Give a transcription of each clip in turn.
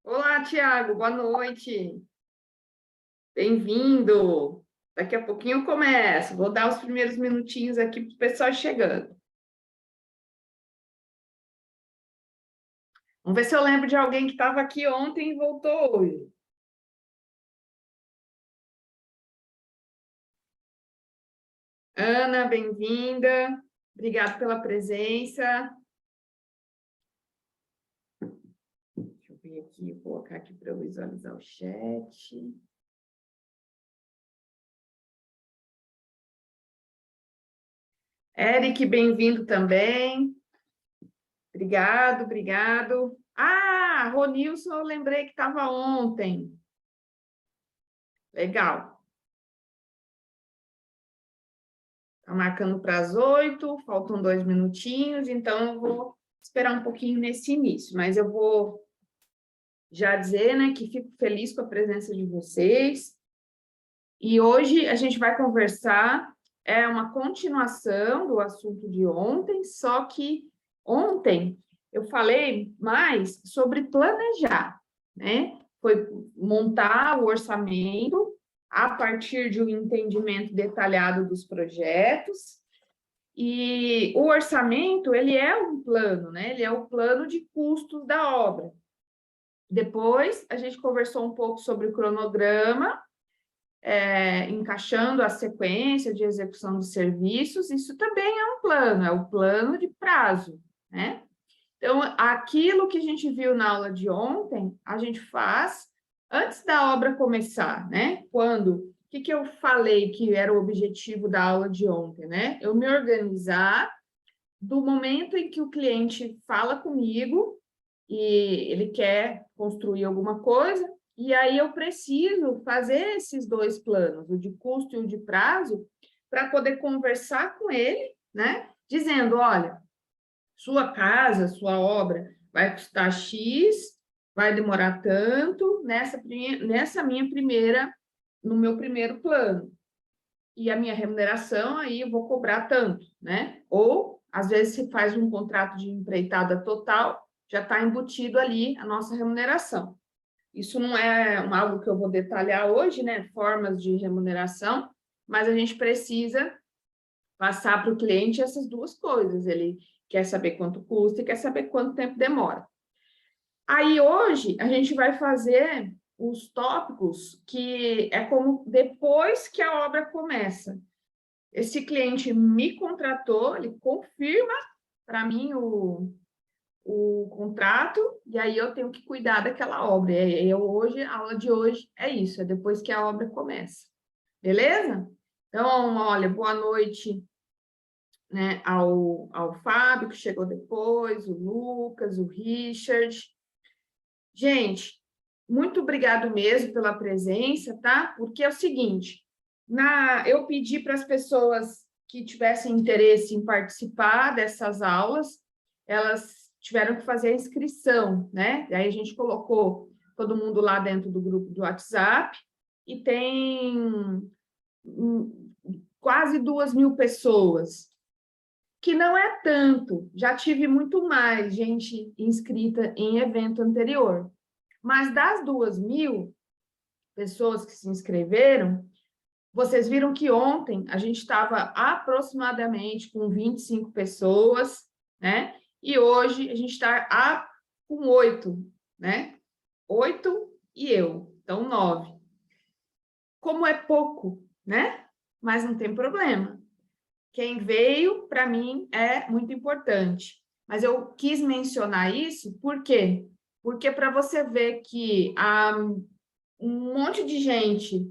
Olá, Tiago, boa noite. Bem-vindo. Daqui a pouquinho eu começo. Vou dar os primeiros minutinhos aqui para o pessoal chegando. Vamos ver se eu lembro de alguém que estava aqui ontem e voltou hoje. Ana, bem-vinda. Obrigada pela presença. Deixa eu ver aqui, vou colocar aqui para eu visualizar o chat. Eric, bem-vindo também. Obrigado, obrigado. Ah, Ronilson, eu lembrei que estava ontem. Legal. Está marcando para as 8, faltam 2 minutinhos, então eu vou esperar um pouquinho nesse início, mas eu vou já dizer, né, que fico feliz com a presença de vocês. E hoje a gente vai conversar, é uma continuação do assunto de ontem, só que ontem eu falei mais sobre planejar, né? Foi montar o orçamento a partir de um entendimento detalhado dos projetos. E o orçamento, ele é um plano, né? Ele é o plano de custos da obra. Depois, a gente conversou um pouco sobre o cronograma, encaixando a sequência de execução dos serviços. Isso também é um plano, é o plano de prazo, né? Então, aquilo que a gente viu na aula de ontem, a gente faz antes da obra começar, né? Quando o que eu falei que era o objetivo da aula de ontem, né? Eu me organizar do momento em que o cliente fala comigo e ele quer construir alguma coisa, e aí eu preciso fazer esses dois planos, o de custo e o de prazo, para poder conversar com ele, né? Dizendo, olha, sua casa, sua obra vai custar X, vai demorar tanto nessa minha primeira, no meu primeiro plano. E a minha remuneração, aí eu vou cobrar tanto, né? Ou, às vezes, se faz um contrato de empreitada total, já está embutido ali a nossa remuneração. Isso não é algo que eu vou detalhar hoje, né? Formas de remuneração, mas a gente precisa passar para o cliente essas duas coisas. Ele quer saber quanto custa e quer saber quanto tempo demora. Aí, hoje, a gente vai fazer os tópicos que é como depois que a obra começa. Esse cliente me contratou, ele confirma para mim o contrato, e aí eu tenho que cuidar daquela obra. A aula de hoje é isso, é depois que a obra começa. Beleza? Então, olha, boa noite, né, ao Fábio, que chegou depois, o Lucas, o Richard. Gente, muito obrigado mesmo pela presença, tá? Porque é o seguinte, eu pedi para as pessoas que tivessem interesse em participar dessas aulas, elas tiveram que fazer a inscrição, né? Aí a gente colocou todo mundo lá dentro do grupo do WhatsApp e tem quase 2.000 pessoas, que não é tanto, já tive muito mais gente inscrita em evento anterior. Mas das 2.000 pessoas que se inscreveram, vocês viram que ontem a gente estava aproximadamente com 25 pessoas, né? E hoje a gente está com 8, né? 8 e eu, então 9. Como é pouco, né? Mas não tem problema. Quem veio, para mim, é muito importante. Mas eu quis mencionar isso, por quê? Porque para você ver que um monte de gente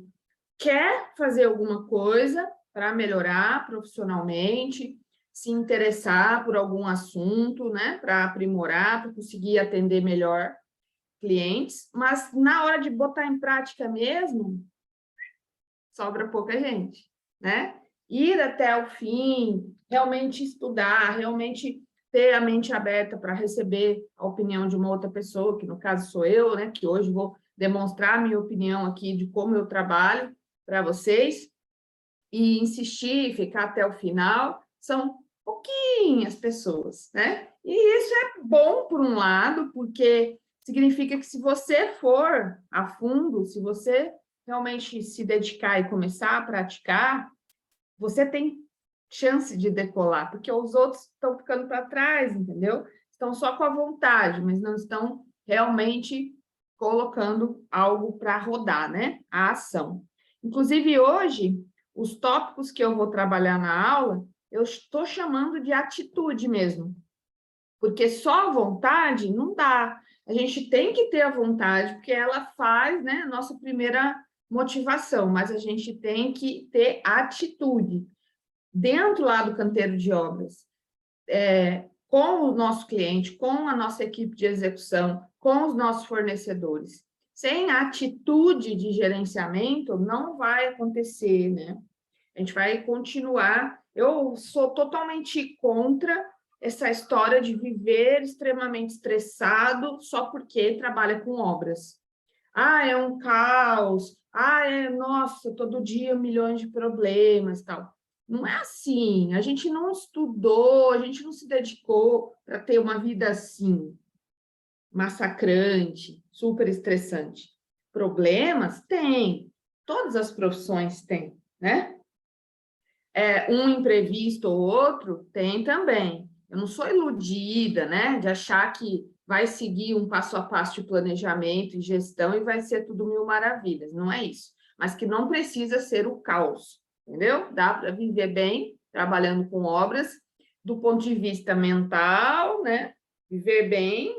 quer fazer alguma coisa para melhorar profissionalmente, se interessar por algum assunto, né, para aprimorar, para conseguir atender melhor. clientes, mas na hora de botar em prática mesmo, sobra pouca gente, né? Ir até o fim, realmente estudar, realmente ter a mente aberta para receber a opinião de uma outra pessoa, que no caso sou eu, né? Que hoje vou demonstrar a minha opinião aqui de como eu trabalho para vocês, e insistir, ficar até o final, são pouquinhas pessoas, né? E isso é bom por um lado, porque significa que se você for a fundo, se você realmente se dedicar e começar a praticar, você tem chance de decolar, porque os outros estão ficando para trás, entendeu? Estão só com a vontade, mas não estão realmente colocando algo para rodar, né? A ação. Inclusive, hoje, os tópicos que eu vou trabalhar na aula, eu estou chamando de atitude mesmo, porque só a vontade não dá. A gente tem que ter a vontade, porque ela faz, né, a nossa primeira motivação, mas a gente tem que ter atitude dentro lá do canteiro de obras, com o nosso cliente, com a nossa equipe de execução, com os nossos fornecedores. Sem atitude de gerenciamento, não vai acontecer, né? A gente vai continuar. Eu sou totalmente contra essa história de viver extremamente estressado só porque trabalha com obras. Ah, é um caos. Ah, nossa, todo dia milhões de problemas, tal. Não é assim. A gente não estudou, a gente não se dedicou para ter uma vida assim, massacrante, super estressante. Problemas? Tem. Todas as profissões têm, né? Um imprevisto ou outro? Tem também. Eu não sou iludida, né, de achar que vai seguir um passo a passo de planejamento e gestão e vai ser tudo mil maravilhas. Não é isso. Mas que não precisa ser o caos, entendeu? Dá para viver bem trabalhando com obras do ponto de vista mental, né? Viver bem,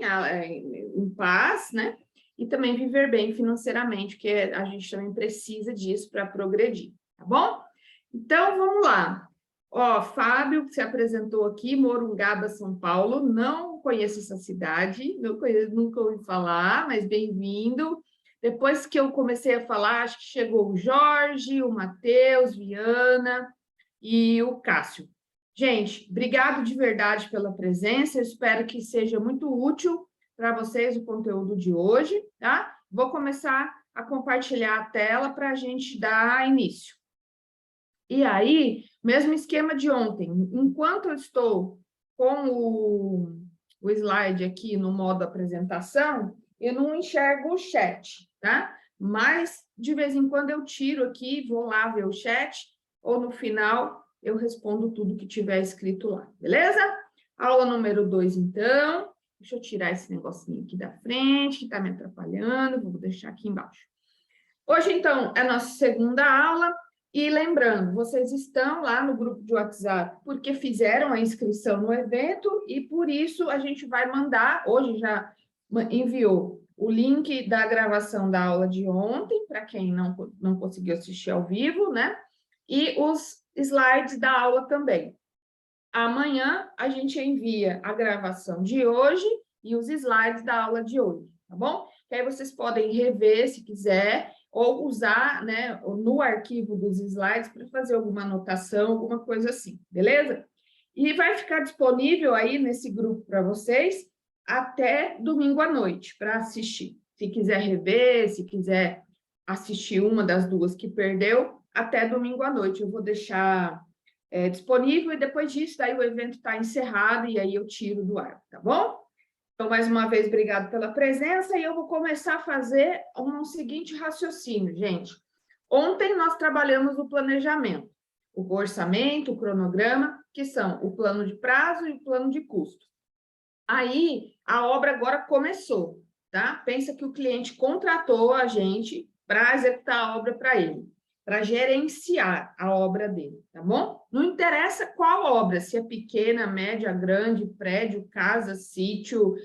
em paz, né? E também viver bem financeiramente, porque a gente também precisa disso para progredir, tá bom? Então, vamos lá. Ó, Fábio, que se apresentou aqui, Morungaba, São Paulo. Não conheço essa cidade, não conheço, nunca ouvi falar, mas bem-vindo. Depois que eu comecei a falar, acho que chegou o Jorge, o Matheus, Viana e o Cássio. Gente, obrigado de verdade pela presença. Eu espero que seja muito útil para vocês o conteúdo de hoje, tá? Vou começar a compartilhar a tela para a gente dar início. E aí, mesmo esquema de ontem, enquanto eu estou com o slide aqui no modo apresentação, eu não enxergo o chat, tá? Mas, de vez em quando, eu tiro aqui, vou lá ver o chat, ou no final eu respondo tudo que tiver escrito lá, beleza? Aula número 2, então. Deixa eu tirar esse negocinho aqui da frente, que está me atrapalhando, vou deixar aqui embaixo. Hoje, então, é a nossa segunda aula. E lembrando, vocês estão lá no grupo de WhatsApp porque fizeram a inscrição no evento e por isso a gente vai mandar, hoje já enviou o link da gravação da aula de ontem, para quem não conseguiu assistir ao vivo, né? E os slides da aula também. Amanhã a gente envia a gravação de hoje e os slides da aula de hoje, tá bom? Que aí vocês podem rever se quiser, ou usar, né, no arquivo dos slides para fazer alguma anotação, alguma coisa assim, beleza? E vai ficar disponível aí nesse grupo para vocês até domingo à noite para assistir. Se quiser rever, se quiser assistir uma das duas que perdeu, até domingo à noite eu vou deixar disponível e depois disso, daí o evento está encerrado e aí eu tiro do ar, tá bom? Então, mais uma vez, obrigado pela presença e eu vou começar a fazer um seguinte raciocínio, gente. Ontem nós trabalhamos o planejamento, o orçamento, o cronograma, que são o plano de prazo e o plano de custo. Aí, a obra agora começou, tá? Pensa que o cliente contratou a gente para executar a obra para ele, para gerenciar a obra dele, tá bom? Não interessa qual obra, se é pequena, média, grande, prédio, casa, sítio,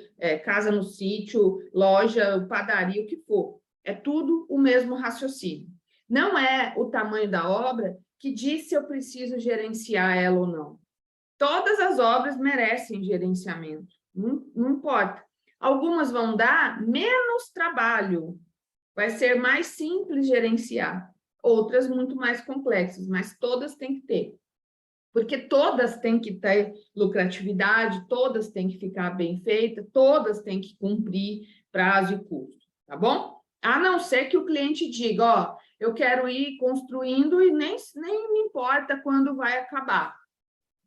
casa no sítio, loja, padaria, o que for. É tudo o mesmo raciocínio. Não é o tamanho da obra que diz se eu preciso gerenciar ela ou não. Todas as obras merecem gerenciamento, não importa. Algumas vão dar menos trabalho, vai ser mais simples gerenciar. Outras muito mais complexas, mas todas têm que ter. Porque todas têm que ter lucratividade, todas têm que ficar bem feitas, todas têm que cumprir prazo e custo, tá bom? A não ser que o cliente diga, ó, eu quero ir construindo e nem me importa quando vai acabar.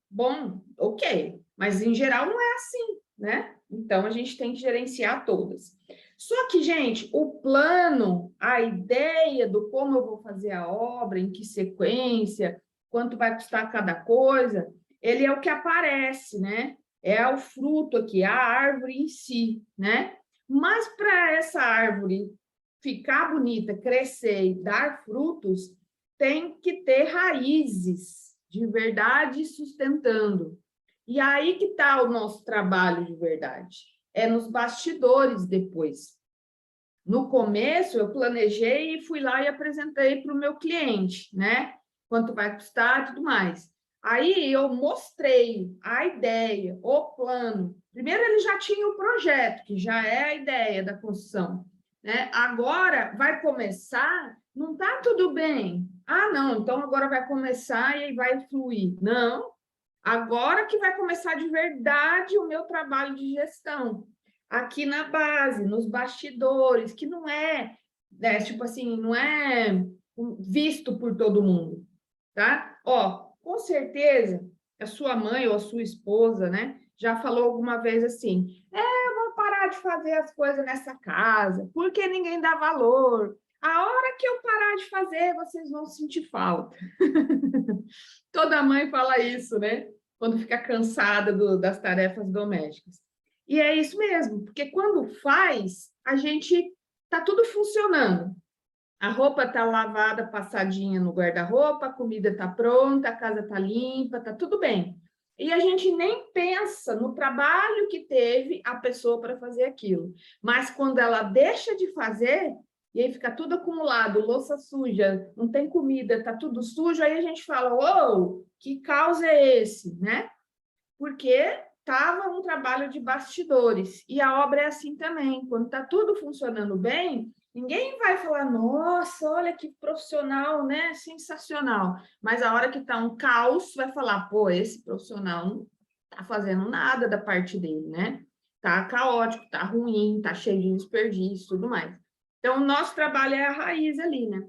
Bom, ok, mas em geral não é assim, né? Então a gente tem que gerenciar todas. Só que, gente, o plano, a ideia do como eu vou fazer a obra, em que sequência, quanto vai custar cada coisa, ele é o que aparece, né? É o fruto aqui, a árvore em si, né? Mas para essa árvore ficar bonita, crescer e dar frutos, tem que ter raízes de verdade sustentando. E aí que está o nosso trabalho de verdade. É nos bastidores depois. No começo, eu planejei e fui lá e apresentei para o meu cliente, né? Quanto vai custar e tudo mais. Aí eu mostrei a ideia, o plano. Primeiro ele já tinha o projeto, que já é a ideia da construção, né? Agora vai começar, não está tudo bem. Ah, não, então agora vai começar e aí vai fluir. Não, agora que vai começar de verdade o meu trabalho de gestão. Aqui na base, nos bastidores, que não é, né, tipo assim, não é visto por todo mundo, tá? Ó, com certeza, a sua mãe ou a sua esposa, né, já falou alguma vez assim, eu vou parar de fazer as coisas nessa casa, porque ninguém dá valor. A hora que eu parar de fazer, vocês vão sentir falta. Toda mãe fala isso, né? Quando fica cansada das tarefas domésticas. E é isso mesmo, porque quando faz, a gente tá tudo funcionando. A roupa tá lavada, passadinha no guarda-roupa, a comida tá pronta, a casa tá limpa, tá tudo bem. E a gente nem pensa no trabalho que teve a pessoa para fazer aquilo. Mas quando ela deixa de fazer, e aí fica tudo acumulado, louça suja, não tem comida, tá tudo sujo, aí a gente fala, ô, que caos é esse, né? Porque estava um trabalho de bastidores. E a obra é assim também. Quando está tudo funcionando bem, ninguém vai falar, nossa, olha que profissional, né? Sensacional. Mas a hora que está um caos, vai falar, pô, esse profissional não está fazendo nada da parte dele, né? Está caótico, está ruim, está cheio de desperdício, tudo mais. Então, o nosso trabalho é a raiz ali, né?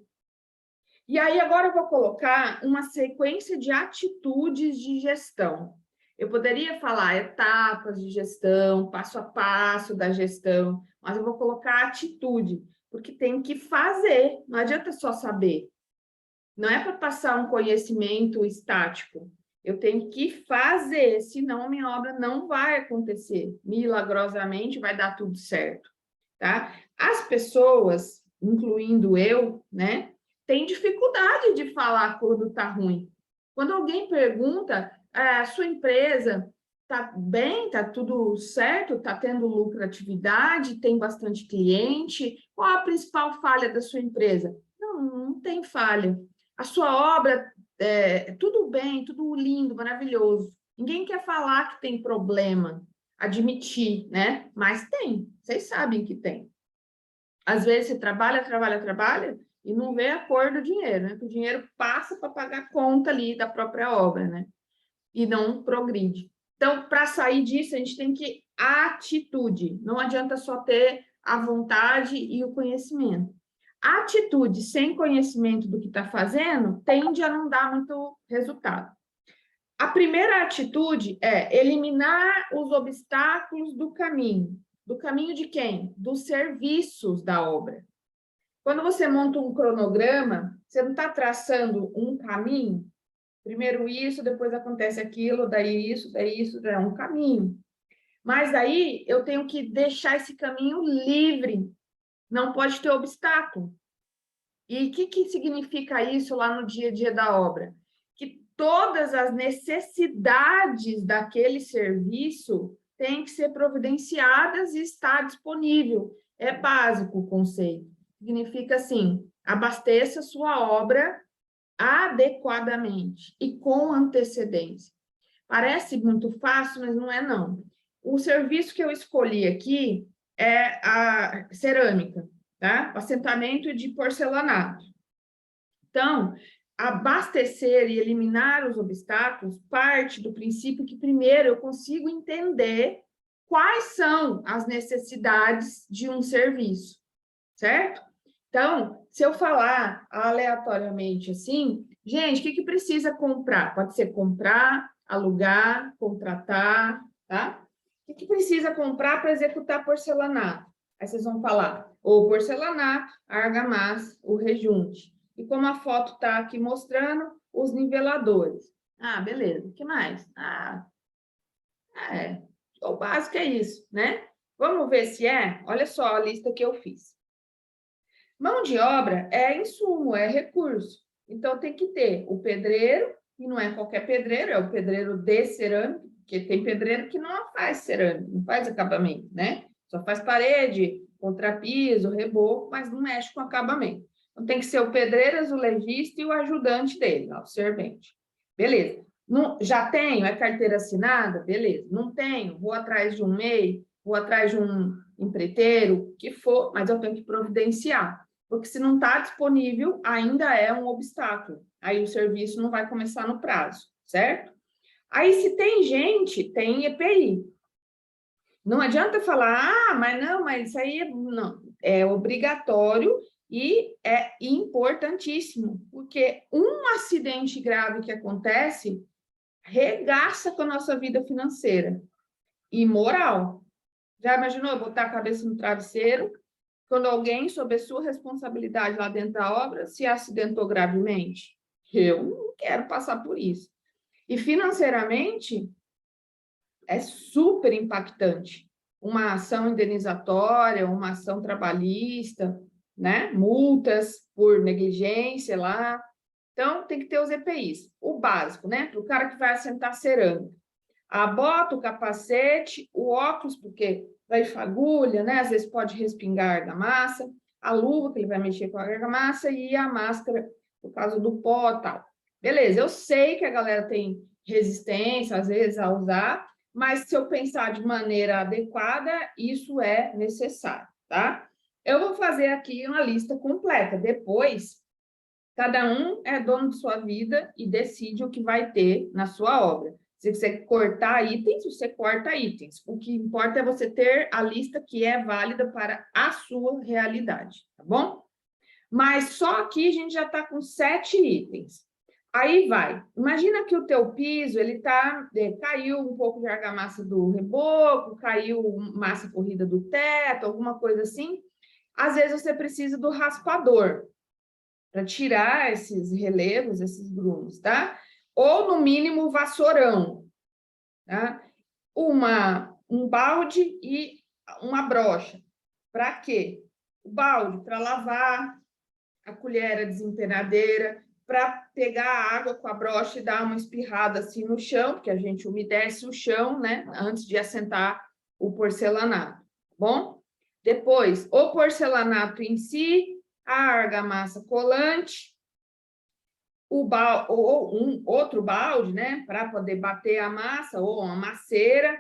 E aí, agora eu vou colocar uma sequência de atitudes de gestão. Eu poderia falar etapas de gestão, passo a passo da gestão, mas eu vou colocar atitude, porque tem que fazer, não adianta só saber. Não é para passar um conhecimento estático, eu tenho que fazer, senão a minha obra não vai acontecer. Milagrosamente vai dar tudo certo, tá? As pessoas, incluindo eu, né, têm dificuldade de falar quando está ruim. Quando alguém pergunta, a sua empresa está bem, está tudo certo, está tendo lucratividade, tem bastante cliente, qual a principal falha da sua empresa? Não, não tem falha. A sua obra, tudo bem, tudo lindo, maravilhoso. Ninguém quer falar que tem problema, admitir, né? Mas tem, vocês sabem que tem. Às vezes você trabalha e não vê a cor do dinheiro, né? O dinheiro passa para pagar a conta ali da própria obra, né? E não progride. Então, para sair disso, a gente tem que atitude. Não adianta só ter a vontade e o conhecimento. A atitude sem conhecimento do que está fazendo tende a não dar muito resultado. A primeira atitude é eliminar os obstáculos do caminho. Do caminho de quem? Dos serviços da obra. Quando você monta um cronograma, você não está traçando um caminho, primeiro isso, depois acontece aquilo, daí isso, é um caminho. Mas aí eu tenho que deixar esse caminho livre, não pode ter obstáculo. E o que significa isso lá no dia a dia da obra? Que todas as necessidades daquele serviço têm que ser providenciadas e estar disponível. É básico o conceito. Significa assim, abasteça sua obra adequadamente e com antecedência. Parece muito fácil, mas não é não. O serviço que eu escolhi aqui é a cerâmica, tá? O assentamento de porcelanato. Então, abastecer e eliminar os obstáculos parte do princípio que, primeiro, eu consigo entender quais são as necessidades de um serviço, certo? Então, se eu falar aleatoriamente assim, gente, o que precisa comprar? Pode ser comprar, alugar, contratar, tá? O que precisa comprar para executar porcelanato? Aí vocês vão falar o porcelanato, a argamassa, o rejunte. E como a foto está aqui mostrando, os niveladores. Ah, beleza. O que mais? O básico é isso, né? Vamos ver se é? Olha só a lista que eu fiz. Mão de obra é insumo, é recurso. Então, tem que ter o pedreiro, e não é qualquer pedreiro, é o pedreiro de cerâmica, porque tem pedreiro que não faz cerâmica, não faz acabamento, né? Só faz parede, contrapiso, reboco, mas não mexe com acabamento. Então, tem que ser o pedreiro, azulejista e o ajudante dele, ó, o servente. Beleza. Não, já tenho, é carteira assinada? Beleza. Não tenho, vou atrás de um MEI, vou atrás de um empreiteiro, que for, mas eu tenho que providenciar. Porque se não está disponível, ainda é um obstáculo. Aí o serviço não vai começar no prazo, certo? Aí, se tem gente, tem EPI. Não adianta falar, mas não, mas isso aí não. É obrigatório e é importantíssimo, porque um acidente grave que acontece regaça com a nossa vida financeira e moral. Já imaginou botar a cabeça no travesseiro quando alguém, sob a sua responsabilidade lá dentro da obra, se acidentou gravemente? Eu não quero passar por isso. E financeiramente, é super impactante. Uma ação indenizatória, uma ação trabalhista, né? Multas por negligência lá. Então, tem que ter os EPIs. O básico, né? Para o cara que vai assentar cerâmica. A bota, o capacete, o óculos, porque vai fagulha, né? Às vezes pode respingar argamassa, a luva, que ele vai mexer com a argamassa, e a máscara, por causa do pó e tal. Beleza, eu sei que a galera tem resistência, às vezes, a usar, mas se eu pensar de maneira adequada, isso é necessário, tá? Eu vou fazer aqui uma lista completa. Depois, cada um é dono de sua vida e decide o que vai ter na sua obra. Se você cortar itens, você corta itens. O que importa é você ter a lista que é válida para a sua realidade, tá bom? Mas só aqui a gente já está com 7 itens. Aí vai. Imagina que o teu piso, caiu um pouco de argamassa do reboco, caiu massa corrida do teto, alguma coisa assim. Às vezes você precisa do raspador para tirar esses relevos, esses grumos, tá? Ou, no mínimo, vassourão, tá? Um balde e uma brocha. Para quê? O balde para lavar, a colher, a desempenadeira, para pegar a água com a brocha e dar uma espirrada assim no chão, porque a gente umedece o chão, né? Antes de assentar o porcelanato, tá bom? Depois, o porcelanato em si, a argamassa colante, ou um outro balde, né, para poder bater a massa, ou uma masseira,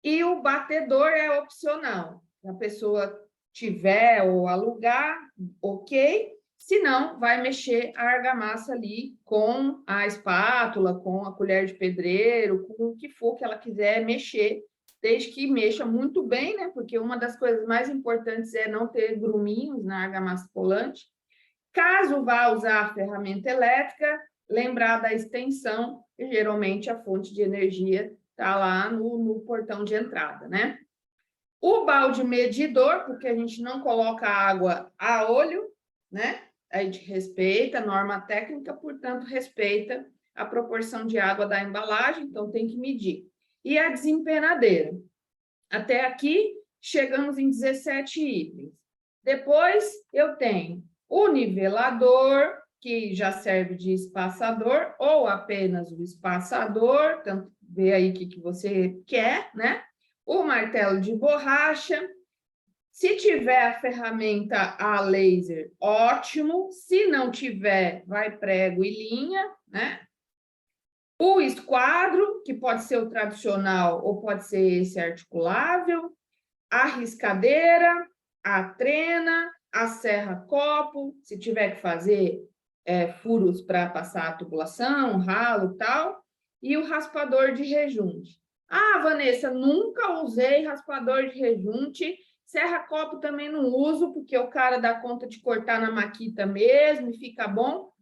e o batedor é opcional. Se a pessoa tiver ou alugar, ok. Se não, vai mexer a argamassa ali com a espátula, com a colher de pedreiro, com o que for que ela quiser mexer, desde que mexa muito bem, né? Porque uma das coisas mais importantes é não ter gruminhos na argamassa colante. Caso vá usar a ferramenta elétrica, lembrar da extensão, que geralmente a fonte de energia está lá no portão de entrada, né? O balde medidor, porque a gente não coloca água a olho, né? A gente respeita a norma técnica, portanto, respeita a proporção de água da embalagem, então tem que medir. E a desempenadeira. Até aqui, chegamos em 17 itens. Depois, eu tenho o nivelador, que já serve de espaçador, ou apenas o espaçador, tanto vê aí o que você quer, né? O martelo de borracha. Se tiver a ferramenta a laser, ótimo. Se não tiver, vai prego e linha, né? O esquadro, que pode ser o tradicional ou pode ser esse articulável. a riscadeira, a trena, a serra-copo, se tiver que fazer furos para passar a tubulação, ralo e tal, e o raspador de rejunte. Ah, Vanessa, nunca usei raspador de rejunte, serra-copo também não uso, porque o cara dá conta de cortar na maquita mesmo e fica bom. O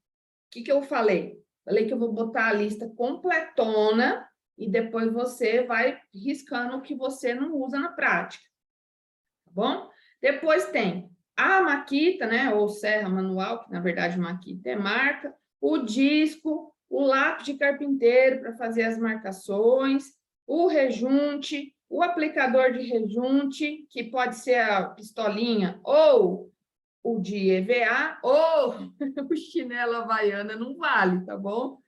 que eu falei? Falei que eu vou botar a lista completona e depois você vai riscando o que você não usa na prática, tá bom? Depois tem a maquita, né, ou serra manual, que na verdade maquita é marca, o disco, o lápis de carpinteiro para fazer as marcações, o rejunte, o aplicador de rejunte, que pode ser a pistolinha ou o de EVA, ou o chinelo havaiana, não vale, tá bom?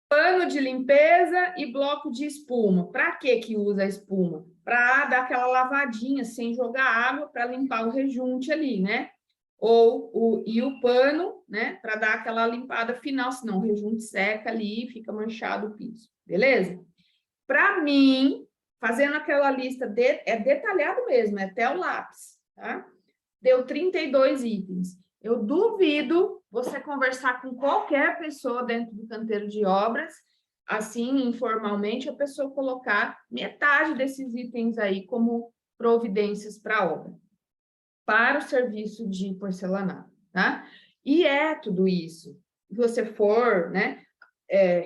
Pano de limpeza e bloco de espuma. Para que usa a espuma? Para dar aquela lavadinha sem jogar água para limpar o rejunte ali, né? E o pano, né? Para dar aquela limpada final, senão o rejunte seca ali e fica manchado o piso, beleza? Para mim, fazendo aquela lista, é detalhado mesmo, é até o lápis, tá? Deu 32 itens. Eu duvido você conversar com qualquer pessoa dentro do canteiro de obras, assim, informalmente, a pessoa colocar metade desses itens aí como providências para a obra, para o serviço de porcelanato, tá? E é tudo isso. Se você for, né,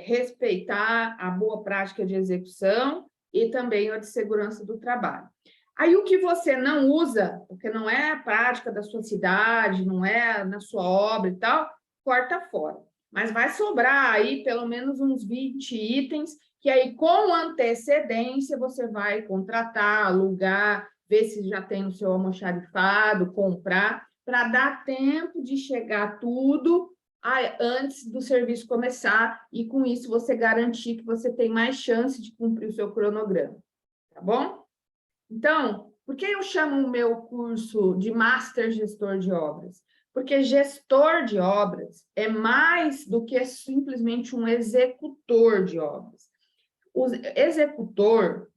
respeitar a boa prática de execução e também a de segurança do trabalho. Aí, o que você não usa, porque não é a prática da sua cidade, não é na sua obra e tal, corta fora. Mas vai sobrar aí pelo menos uns 20 itens, que aí, com antecedência, você vai contratar, alugar, ver se já tem no seu almoxarifado, comprar, para dar tempo de chegar tudo antes do serviço começar, e com isso você garantir que você tem mais chance de cumprir o seu cronograma, tá bom? Então, por que eu chamo o meu curso de Master Gestor de Obras? Porque gestor de obras é mais do que simplesmente um executor de obras. O executor,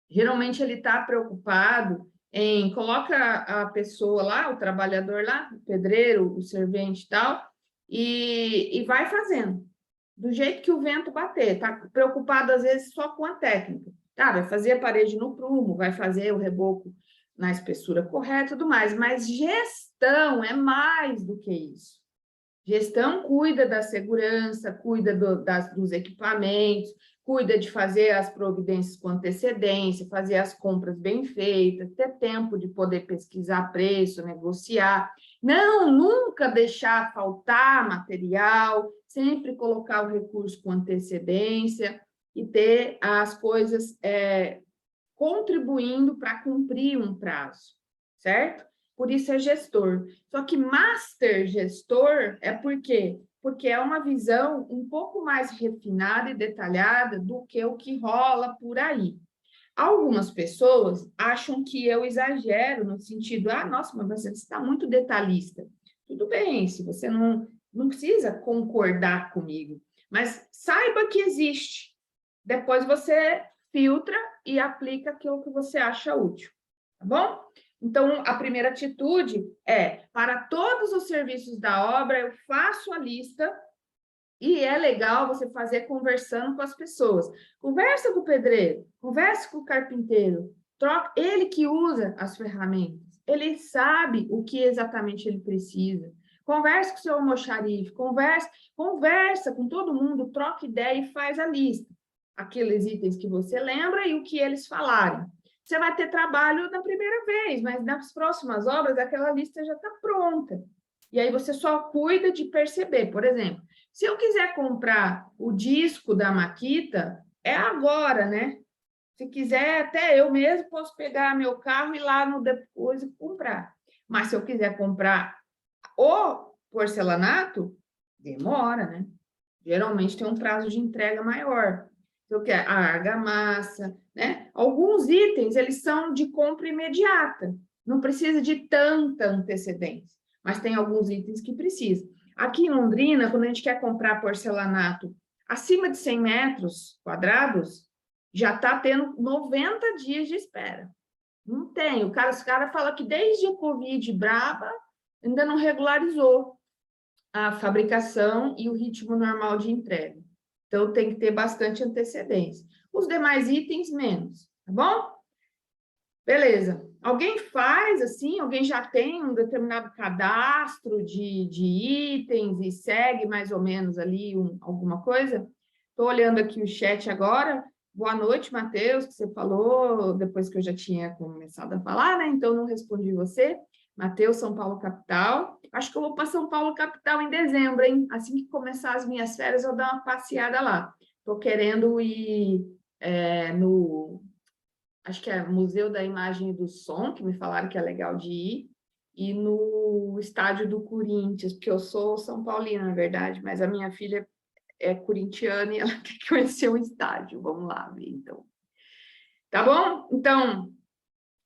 geralmente, ele está preocupado em coloca a pessoa lá, o trabalhador lá, o pedreiro, o servente e tal, e vai fazendo, do jeito que o vento bater, está preocupado às vezes só com a técnica. Tá, vai fazer a parede no prumo, vai fazer o reboco na espessura correta e tudo mais, mas gestão é mais do que isso. Gestão cuida da segurança, cuida dos equipamentos, cuida de fazer as providências com antecedência, fazer as compras bem feitas, ter tempo de poder pesquisar preço, negociar. Não, nunca deixar faltar material, sempre colocar o recurso com antecedência e ter as coisas contribuindo para cumprir um prazo, certo? Por isso é gestor. Só que master gestor é por quê? Porque é uma visão um pouco mais refinada e detalhada do que o que rola por aí. Algumas pessoas acham que eu exagero no sentido, nossa, mas você está muito detalhista. Tudo bem, se você não precisa concordar comigo, mas saiba que existe. Depois você filtra e aplica aquilo que você acha útil, tá bom? Então, a primeira atitude é, para todos os serviços da obra, eu faço a lista, e é legal você fazer conversando com as pessoas. Conversa com o pedreiro, conversa com o carpinteiro, troca, ele que usa as ferramentas, ele sabe o que exatamente ele precisa. Conversa com o seu almoxarife, conversa com todo mundo, troca ideia e faz a lista. Aqueles itens que você lembra e o que eles falaram. Você vai ter trabalho na primeira vez, mas nas próximas obras aquela lista já está pronta. E aí você só cuida de perceber. Por exemplo, se eu quiser comprar o disco da maquita, é agora, né? Se quiser, até eu mesmo posso pegar meu carro e ir lá no depois e comprar. Mas se eu quiser comprar o porcelanato, demora, né? Geralmente tem um prazo de entrega maior. Então, que é a argamassa, né? Alguns itens, eles são de compra imediata. Não precisa de tanta antecedência. Mas tem alguns itens que precisam. Aqui em Londrina, quando a gente quer comprar porcelanato acima de 100 metros quadrados, já está tendo 90 dias de espera. Não tem. Os caras falam que desde a Covid braba ainda não regularizou a fabricação e o ritmo normal de entrega. Então, tem que ter bastante antecedência. Os demais itens, menos, tá bom? Beleza. Alguém faz assim? Alguém já tem um determinado cadastro de itens e segue mais ou menos ali alguma coisa? Estou olhando aqui o chat agora. Boa noite, Matheus, que você falou depois que eu já tinha começado a falar, né? Então, não respondi você. Matheus, São Paulo, capital. Acho que eu vou para São Paulo, capital, em dezembro, hein? Assim que começar as minhas férias, eu vou dar uma passeada lá. Estou querendo ir no acho que é Museu da Imagem e do Som, que me falaram que é legal de ir, e no estádio do Corinthians, porque eu sou São Paulina, na verdade, mas a minha filha é corintiana e ela quer conhecer o estádio. Vamos lá ver, então. Tá bom? Então,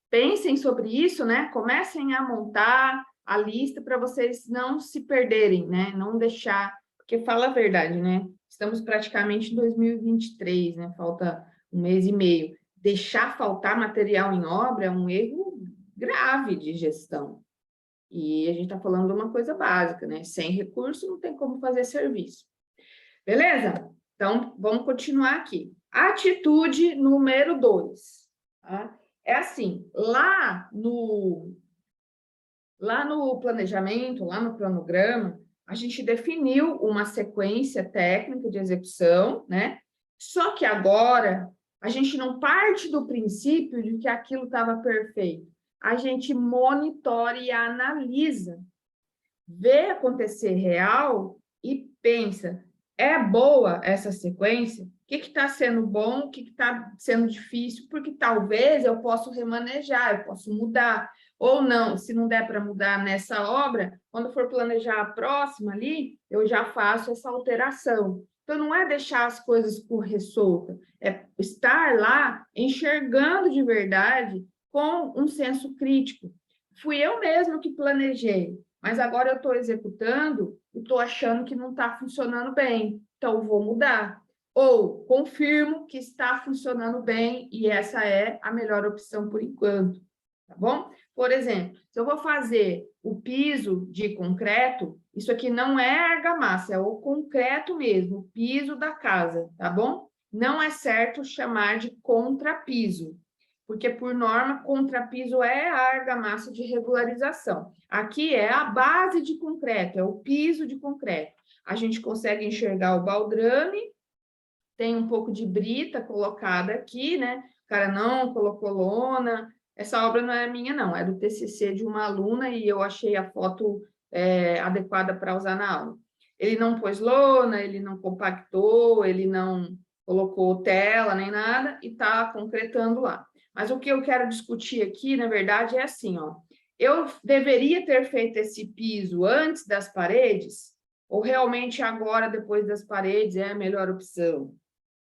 pensem sobre isso, né? Comecem a montar a lista para vocês não se perderem, né? Não deixar, porque fala a verdade, né? Estamos praticamente em 2023, né? Falta um mês e meio. Deixar faltar material em obra é um erro grave de gestão. E a gente está falando de uma coisa básica, né? Sem recurso não tem como fazer serviço. Beleza? Então, vamos continuar aqui. Atitude número 2. Tá? É assim, lá no planejamento, lá no cronograma, a gente definiu uma sequência técnica de execução, né? Só que agora a gente não parte do princípio de que aquilo estava perfeito. A gente monitora e analisa, vê acontecer real e pensa, é boa essa sequência? O que está sendo bom, o que está sendo difícil? Porque talvez eu possa remanejar, eu posso mudar. Ou não, se não der para mudar nessa obra, quando for planejar a próxima ali, eu já faço essa alteração. Então, não é deixar as coisas correr solta, é estar lá enxergando de verdade com um senso crítico. Fui eu mesmo que planejei, mas agora eu estou executando e estou achando que não está funcionando bem, então vou mudar. Ou confirmo que está funcionando bem e essa é a melhor opção por enquanto, tá bom? Por exemplo, se eu vou fazer o piso de concreto, isso aqui não é argamassa, é o concreto mesmo, o piso da casa, tá bom? Não é certo chamar de contrapiso, porque, por norma, contrapiso é a argamassa de regularização. Aqui é a base de concreto, é o piso de concreto. A gente consegue enxergar o baldrame, tem um pouco de brita colocada aqui, né? O cara não colocou lona. Essa obra não é minha, não, é do TCC de uma aluna e eu achei a foto adequada para usar na aula. Ele não pôs lona, ele não compactou, ele não colocou tela nem nada e está concretando lá. Mas o que eu quero discutir aqui, na verdade, é assim, ó. Eu deveria ter feito esse piso antes das paredes, ou realmente agora, depois das paredes, é a melhor opção,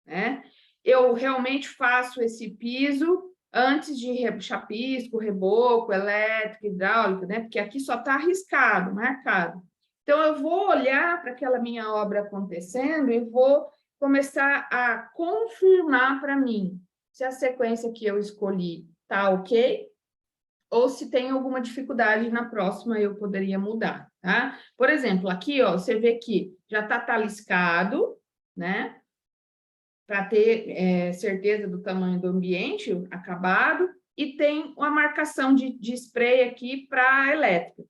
né? Eu realmente faço esse piso antes de chapisco, reboco, elétrico, hidráulico, né? Porque aqui só está riscado, marcado. Então, eu vou olhar para aquela minha obra acontecendo e vou começar a confirmar para mim se a sequência que eu escolhi está ok, ou se tem alguma dificuldade na próxima eu poderia mudar, tá? Por exemplo, aqui, ó, você vê que já está taliscado, né? Para ter certeza do tamanho do ambiente acabado, e tem uma marcação de spray aqui para elétrica.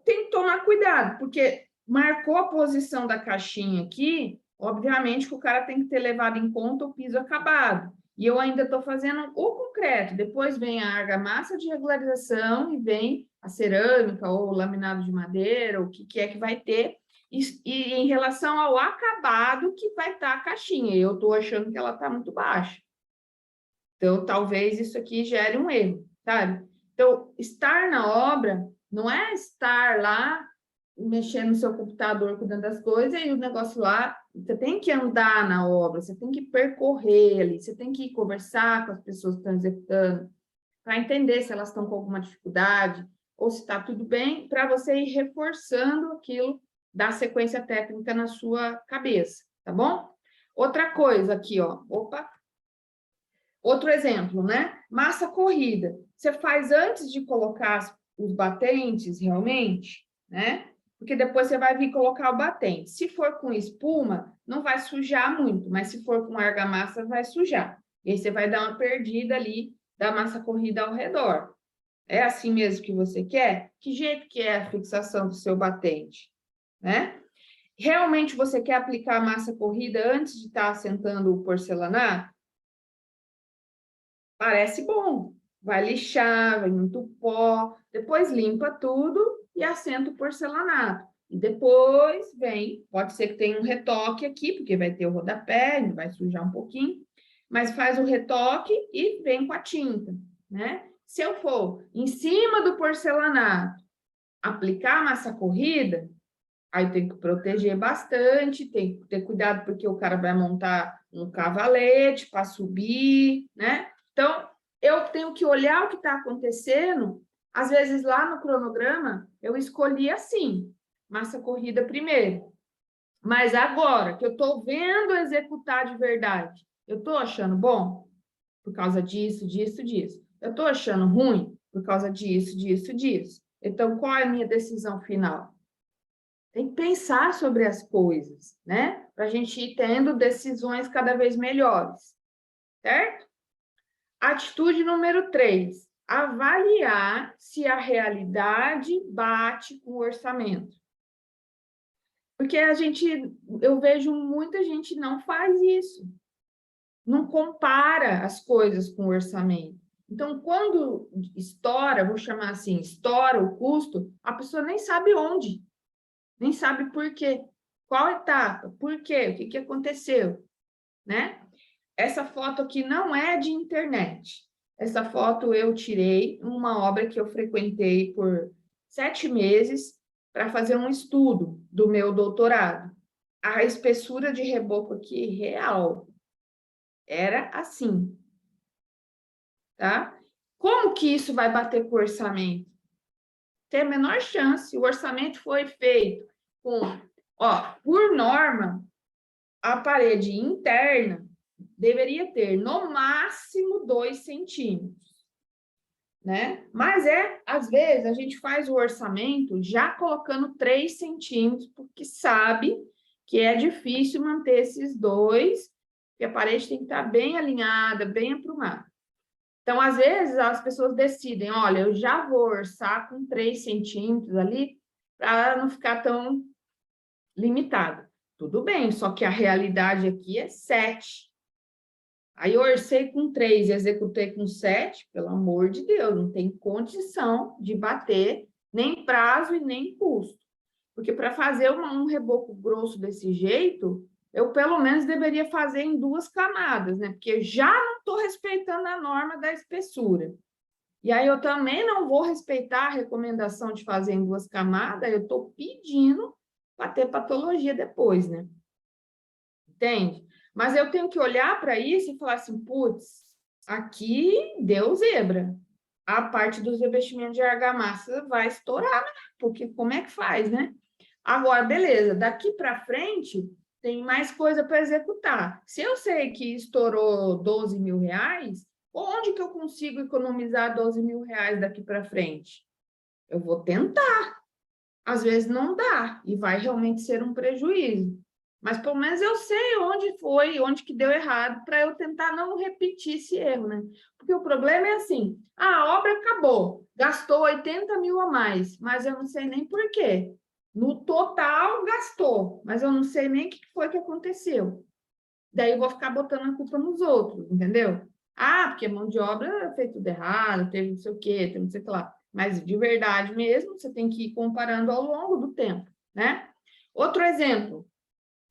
Tem que tomar cuidado, porque marcou a posição da caixinha aqui, obviamente que o cara tem que ter levado em conta o piso acabado. E eu ainda estou fazendo o concreto, depois vem a argamassa de regularização e vem a cerâmica ou o laminado de madeira, o que é que vai ter, e em relação ao acabado que vai estar a caixinha, eu estou achando que ela está muito baixa. Então, talvez isso aqui gere um erro, sabe? Então, estar na obra não é estar lá mexendo no seu computador, cuidando das coisas, e o negócio lá, você tem que andar na obra, você tem que percorrer ali, você tem que conversar com as pessoas que estão executando, para entender se elas estão com alguma dificuldade, ou se está tudo bem, para você ir reforçando aquilo da sequência técnica na sua cabeça, tá bom? Outra coisa aqui, ó, opa, Outro exemplo, né? Massa corrida. Você faz antes de colocar os batentes, realmente, né? Porque depois você vai vir colocar o batente. Se for com espuma, não vai sujar muito, mas se for com argamassa, vai sujar. E aí você vai dar uma perdida ali da massa corrida ao redor. É assim mesmo que você quer? Que jeito que é a fixação do seu batente, né? Realmente você quer aplicar a massa corrida antes de estar assentando o porcelanato? Parece bom. Vai lixar, vai muito pó, depois limpa tudo e assenta o porcelanato. E depois vem, pode ser que tenha um retoque aqui, porque vai ter o rodapé, vai sujar um pouquinho, mas faz o retoque e vem com a tinta, né? Se eu for em cima do porcelanato, aplicar a massa corrida, aí tem que proteger bastante, tem que ter cuidado porque o cara vai montar um cavalete para subir, né? Então, eu tenho que olhar o que está acontecendo. Às vezes, lá no cronograma, eu escolhi assim, massa corrida primeiro. Mas agora que eu estou vendo executar de verdade, eu estou achando bom? Por causa disso, disso, disso. Eu estou achando ruim? Por causa disso, disso, disso. Então, qual é a minha decisão final? Tem que pensar sobre as coisas, né? Para a gente ir tendo decisões cada vez melhores, certo? Atitude número 3, avaliar se a realidade bate com o orçamento. Porque eu vejo muita gente não faz isso, não compara as coisas com o orçamento. Então, quando estoura, vou chamar assim, estoura o custo, a pessoa nem sabe onde, nem sabe por quê. Qual etapa? Por quê? O que que aconteceu? Né? Essa foto aqui não é de internet. Essa foto eu tirei uma obra que eu frequentei por 7 meses para fazer um estudo do meu doutorado. A espessura de reboco aqui real era assim, tá? Como que isso vai bater com o orçamento? Tem a menor chance. O orçamento foi feito com, ó, por norma, a parede interna deveria ter no máximo 2 centímetros, né? Mas às vezes, a gente faz o orçamento já colocando 3 centímetros, porque sabe que é difícil manter esses 2, porque a parede tem que estar bem alinhada, bem aprumada. Então, às vezes, as pessoas decidem, olha, eu já vou orçar com 3 centímetros ali, para não ficar tão limitado. Tudo bem, só que a realidade aqui é 7. Aí eu orcei com 3 e executei com 7, pelo amor de Deus, não tem condição de bater nem prazo e nem custo. Porque para fazer um reboco grosso desse jeito, eu pelo menos deveria fazer em 2 camadas, né? Porque já não estou respeitando a norma da espessura. E aí eu também não vou respeitar a recomendação de fazer em 2 camadas, eu estou pedindo para ter patologia depois, né? Entende? Mas eu tenho que olhar para isso e falar assim, putz, aqui deu zebra. A parte dos revestimentos de argamassa vai estourar, né? Porque como é que faz, né? Agora, beleza, daqui para frente tem mais coisa para executar. Se eu sei que estourou 12 mil reais, onde que eu consigo economizar 12 mil reais daqui para frente? Eu vou tentar. Às vezes não dá e vai realmente ser um prejuízo. Mas pelo menos eu sei onde foi, onde que deu errado, para eu tentar não repetir esse erro, né? Porque o problema é assim, a obra acabou, gastou 80 mil a mais, mas eu não sei nem por quê. No total, gastou, mas eu não sei nem o que foi que aconteceu. Daí eu vou ficar botando a culpa nos outros, entendeu? Ah, porque mão de obra fez tudo errado, teve não sei o quê, teve não sei o que lá. Mas de verdade mesmo, você tem que ir comparando ao longo do tempo, né? Outro exemplo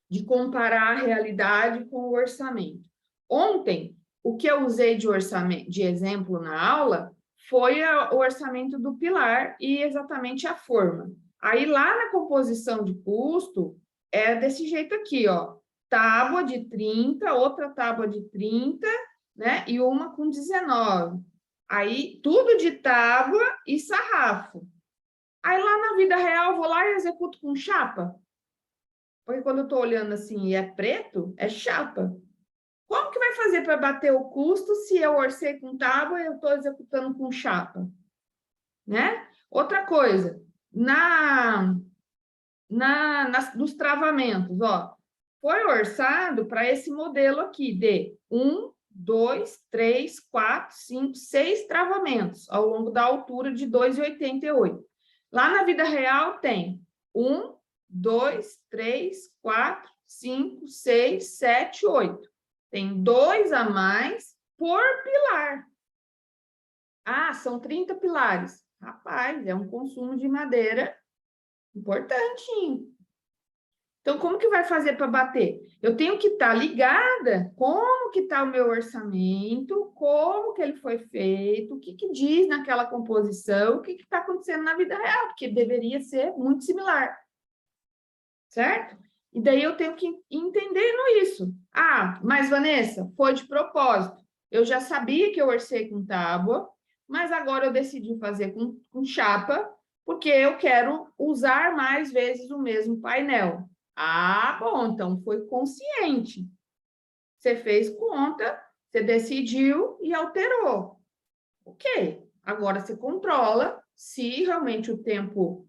de comparar a realidade com o orçamento. Ontem, o que eu usei de orçamento, de exemplo na aula, foi o orçamento do pilar e exatamente a forma. Aí lá na composição de custo, é desse jeito aqui, ó. Tábua de 30, outra tábua de 30, né? E uma com 19. Aí, tudo de tábua e sarrafo. Aí, lá na vida real, eu vou lá e executo com chapa. Porque quando eu estou olhando assim e é preto, é chapa. Como que vai fazer para bater o custo se eu orcei com tábua e eu estou executando com chapa? Né? Outra coisa, dos travamentos, ó, foi orçado para esse modelo aqui de 1, 2, 3, 4, 5, 6 travamentos ao longo da altura de 2,88. Lá na vida real tem 1, 2, 3, 4, 5, 6, 7, 8. Tem 2 a mais por pilar. Ah, são 30 pilares. Rapaz, é um consumo de madeira importante. Então, como que vai fazer para bater? Eu tenho que estar ligada como que está o meu orçamento, como que ele foi feito, o que que diz naquela composição, o que está acontecendo na vida real, porque deveria ser muito similar, certo? E daí eu tenho que ir entendendo isso. Ah, mas Vanessa, foi de propósito. Eu já sabia que eu orcei com tábua, mas agora eu decidi fazer com chapa, porque eu quero usar mais vezes o mesmo painel. Ah, bom, então foi consciente. Você fez conta, você decidiu e alterou. Ok, agora você controla se realmente o tempo,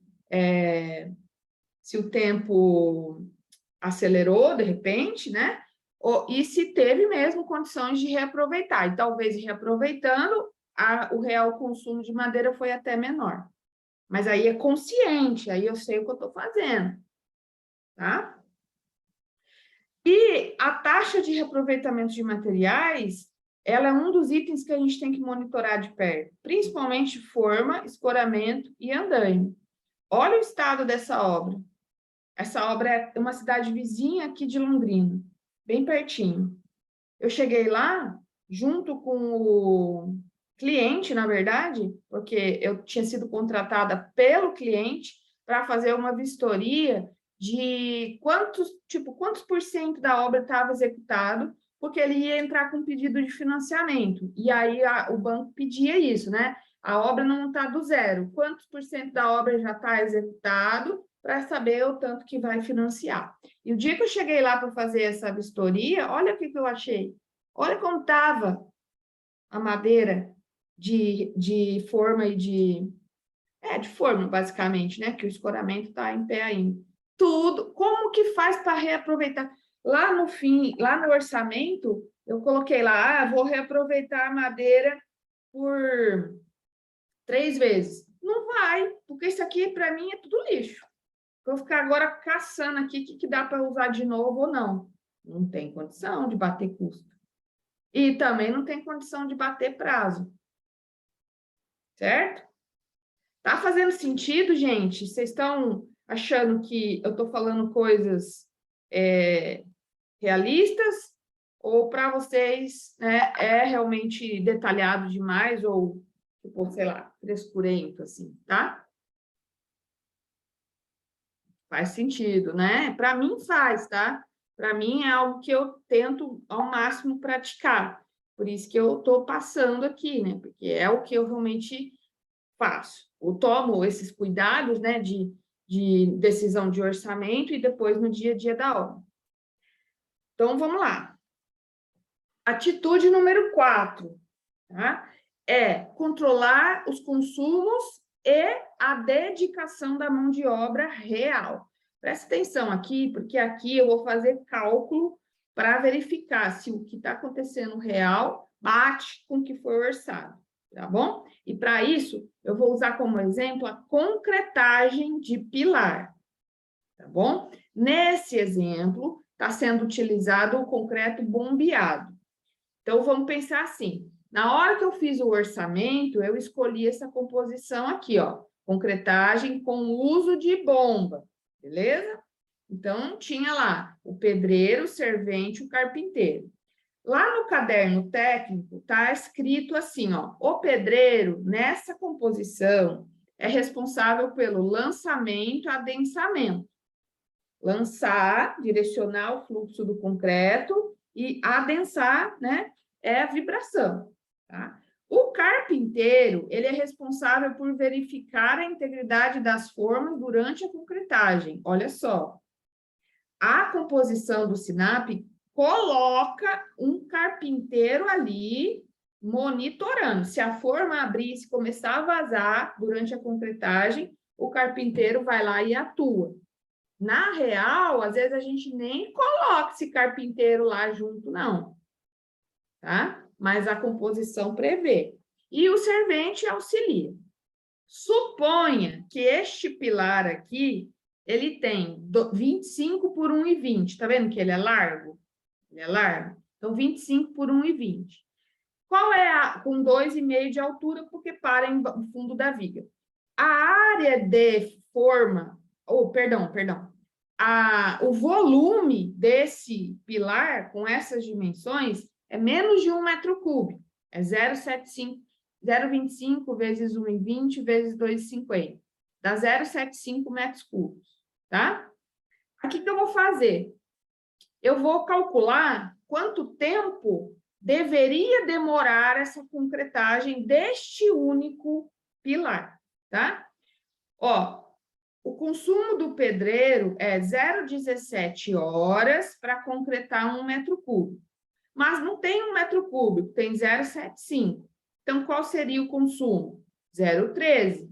se o tempo acelerou de repente, né? E se teve mesmo condições de reaproveitar. E talvez reaproveitando, o real consumo de madeira foi até menor. Mas aí é consciente, aí eu sei o que eu estou fazendo, tá? E a taxa de reaproveitamento de materiais, ela é um dos itens que a gente tem que monitorar de perto, principalmente forma, escoramento e andaime. Olha o estado dessa obra. Essa obra é uma cidade vizinha aqui de Londrina, bem pertinho. Eu cheguei lá junto com o cliente, na verdade, porque eu tinha sido contratada pelo cliente para fazer uma vistoria de quantos por cento da obra estava executado, porque ele ia entrar com pedido de financiamento. E aí o banco pedia isso, né? A obra não está do zero. Quantos por cento da obra já está executado para saber o tanto que vai financiar. E o dia que eu cheguei lá para fazer essa vistoria, olha o que eu achei. Olha como estava a madeira de forma e de forma, basicamente, né? Que o escoramento está em pé ainda. Tudo, como que faz para reaproveitar? Lá no fim, lá no orçamento, eu coloquei lá, vou reaproveitar a madeira por 3 vezes. Não vai, porque isso aqui, para mim, é tudo lixo. Vou ficar agora caçando aqui o que dá para usar de novo ou não. Não tem condição de bater custo. E também não tem condição de bater prazo. Certo? Tá fazendo sentido, gente? Vocês estão achando que eu estou falando coisas realistas? Ou para vocês, né, é realmente detalhado demais ou, tipo, sei lá, frescurento, assim, tá? Faz sentido, né? Para mim faz, tá? Para mim é algo que eu tento ao máximo praticar. Por isso que eu estou passando aqui, né? Porque é o que eu realmente faço. Eu tomo esses cuidados, né, de decisão de orçamento e depois no dia a dia da obra. Então, vamos lá. Atitude número 4, tá? É controlar os consumos e a dedicação da mão de obra real. Presta atenção aqui, porque aqui eu vou fazer cálculo para verificar se o que está acontecendo real bate com o que foi orçado, tá bom? E para isso, eu vou usar como exemplo a concretagem de pilar, tá bom? Nesse exemplo, está sendo utilizado o concreto bombeado. Então, vamos pensar assim, na hora que eu fiz o orçamento, eu escolhi essa composição aqui, ó, concretagem com uso de bomba, beleza? Então, tinha lá o pedreiro, o servente, o carpinteiro. Lá no caderno técnico, está escrito assim, ó, o pedreiro, nessa composição, é responsável pelo lançamento e adensamento. Lançar, direcionar o fluxo do concreto e adensar, né, é a vibração, tá? O carpinteiro, ele é responsável por verificar a integridade das formas durante a concretagem. Olha só, a composição do SINAP coloca um carpinteiro ali monitorando. Se a forma abrir, se começar a vazar durante a concretagem, o carpinteiro vai lá e atua. Na real, às vezes a gente nem coloca esse carpinteiro lá junto, não. Tá? Mas a composição prevê. E o servente auxilia. Suponha que este pilar aqui, ele tem 25 por 1,20. Tá vendo que ele é largo? Ele é largo. Então, 25 por 1,20. Qual é a... com 2,5 de altura, porque para no fundo da viga. A área de forma... perdão. O volume desse pilar, com essas dimensões, é menos de 1 metro cúbico. É 0,25 vezes 1,20 vezes 2,50. Dá 0,75 metros cúbicos, tá? Aqui que eu vou fazer? Eu vou calcular quanto tempo deveria demorar essa concretagem deste único pilar, tá? Ó, o consumo do pedreiro é 0,17 horas para concretar 1 metro cúbico. Mas não tem 1 metro cúbico, tem 0,75. Então, qual seria o consumo? 0,13.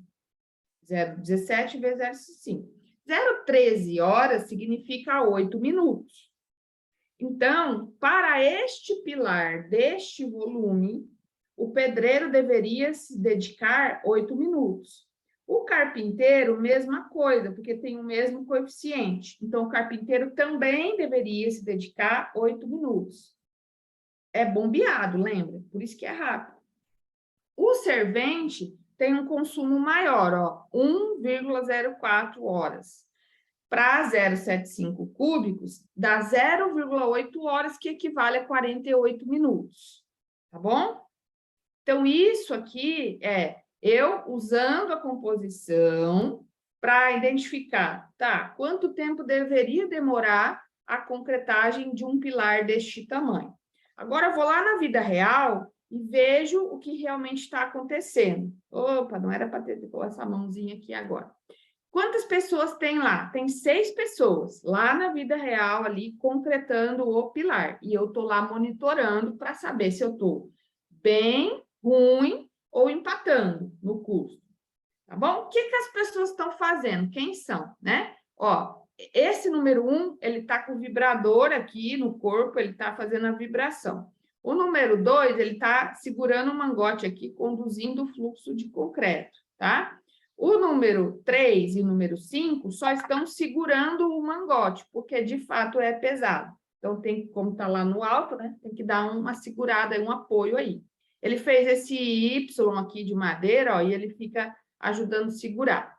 0,17 vezes 0,5. 0,13 horas significa 8 minutos. Então, para este pilar deste volume, o pedreiro deveria se dedicar 8 minutos. O carpinteiro, mesma coisa, porque tem o mesmo coeficiente. Então, o carpinteiro também deveria se dedicar 8 minutos. É bombeado, lembra? Por isso que é rápido. O servente tem um consumo maior, ó, 1,04 horas. Para 0,75 cúbicos, dá 0,8 horas, que equivale a 48 minutos. Tá bom? Então, isso aqui é eu usando a composição para identificar, tá, quanto tempo deveria demorar a concretagem de um pilar deste tamanho. Agora, eu vou lá na vida real e vejo o que realmente está acontecendo. Opa, não era para ter essa mãozinha aqui agora. Quantas pessoas tem lá? Tem 6 pessoas lá na vida real, ali, concretando o pilar. E eu estou lá monitorando para saber se eu estou bem, ruim ou empatando no custo. Tá bom? O que as pessoas estão fazendo? Quem são, né? Ó, esse número 1, ele está com o vibrador aqui no corpo, ele está fazendo a vibração. O número 2, ele está segurando o mangote aqui, conduzindo o fluxo de concreto, tá? O número 3 e o número 5 só estão segurando o mangote, porque de fato é pesado. Então, tem, como está lá no alto, né? Tem que dar uma segurada, um apoio aí. Ele fez esse Y aqui de madeira, ó, e ele fica ajudando a segurar.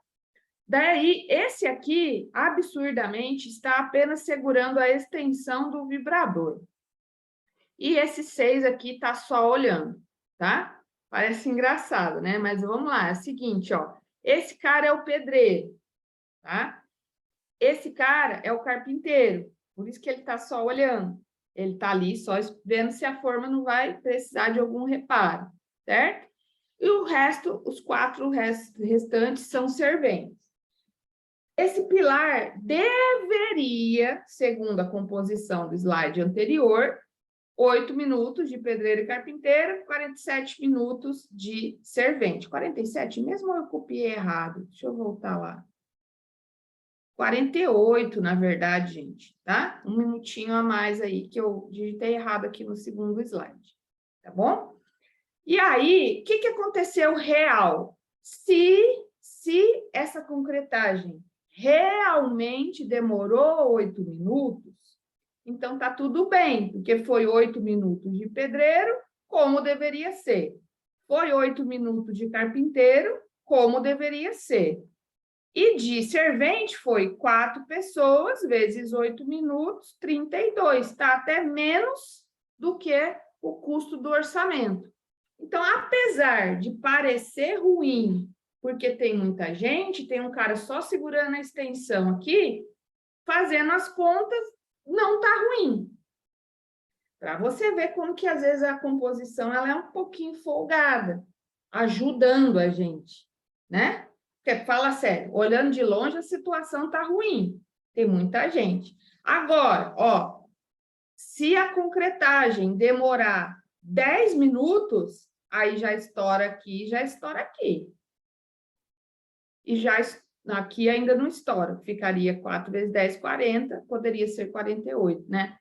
Daí, esse aqui, absurdamente, está apenas segurando a extensão do vibrador. E esse 6 aqui está só olhando, tá? Parece engraçado, né? Mas vamos lá, é o seguinte, ó. Esse cara é o pedreiro, tá? Esse cara é o carpinteiro, por isso que ele está só olhando. Ele está ali só vendo se a forma não vai precisar de algum reparo, certo? E o resto, os 4 restantes são serventes. Esse pilar deveria, segundo a composição do slide anterior, 8 minutos de pedreiro e carpinteiro, 47 minutos de servente. 47 mesmo, eu copiei errado. Deixa eu voltar lá. 48, na verdade, gente, tá? Um minutinho a mais aí, que eu digitei errado aqui no segundo slide, tá bom? E aí, o que aconteceu real? Se essa concretagem realmente demorou 8 minutos, então tá tudo bem, porque foi 8 minutos de pedreiro, como deveria ser. Foi 8 minutos de carpinteiro, como deveria ser. E de servente foi 4 pessoas, vezes 8 minutos, 32. Tá até menos do que o custo do orçamento. Então, apesar de parecer ruim, porque tem muita gente, tem um cara só segurando a extensão aqui, fazendo as contas, não está ruim. Para você ver como que, às vezes, a composição ela é um pouquinho folgada, ajudando a gente, né? Porque, fala sério, olhando de longe, a situação está ruim. Tem muita gente. Agora, ó, Se a concretagem demorar 10 minutos, aí já estoura aqui, já estoura aqui. E já aqui ainda não estoura, ficaria 4 vezes 10, 40, poderia ser 48, né?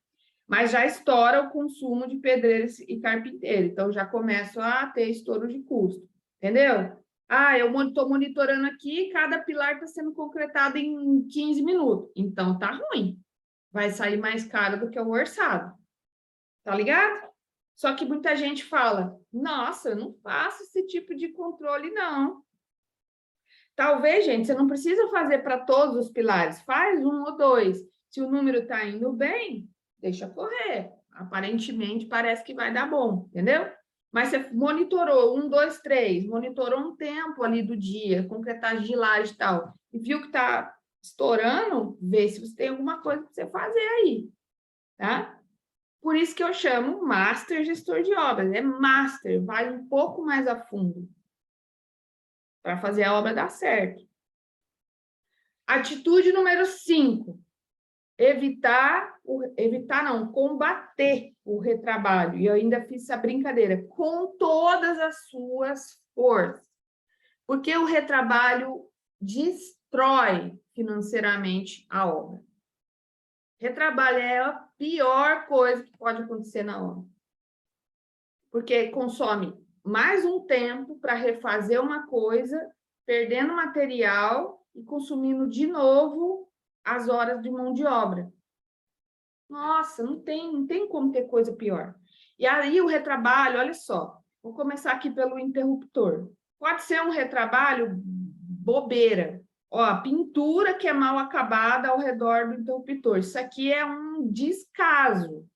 Mas já estoura o consumo de pedreiro e carpinteiro, então já começo a ter estouro de custo, entendeu? Ah, eu estou monitorando aqui, cada pilar está sendo concretado em 15 minutos, então tá ruim. Vai sair mais caro do que o orçado, tá ligado? Só que muita gente fala, nossa, eu não faço esse tipo de controle, não. Talvez, gente, você não precisa fazer para todos os pilares, faz 1 ou 2. Se o número está indo bem, deixa correr. Aparentemente, parece que vai dar bom, entendeu? Mas você monitorou 1, 2, 3, monitorou um tempo ali do dia, concretagem de laje e tal, e viu que está estourando, vê se você tem alguma coisa para você fazer aí, tá? Por isso que eu chamo Master Gestor de Obras, é Master, vai um pouco mais a fundo para fazer a obra dar certo. Atitude número 5, combater o retrabalho. E eu ainda fiz essa brincadeira, com todas as suas forças. Porque o retrabalho destrói financeiramente a obra. Retrabalho é a pior coisa que pode acontecer na obra. Porque consome mais um tempo para refazer uma coisa, perdendo material e consumindo de novo as horas de mão de obra. Nossa, não tem como ter coisa pior. E aí o retrabalho, olha só, vou começar aqui pelo interruptor. Pode ser um retrabalho bobeira. Ó, a pintura que é mal acabada ao redor do interruptor. Isso aqui é um descaso,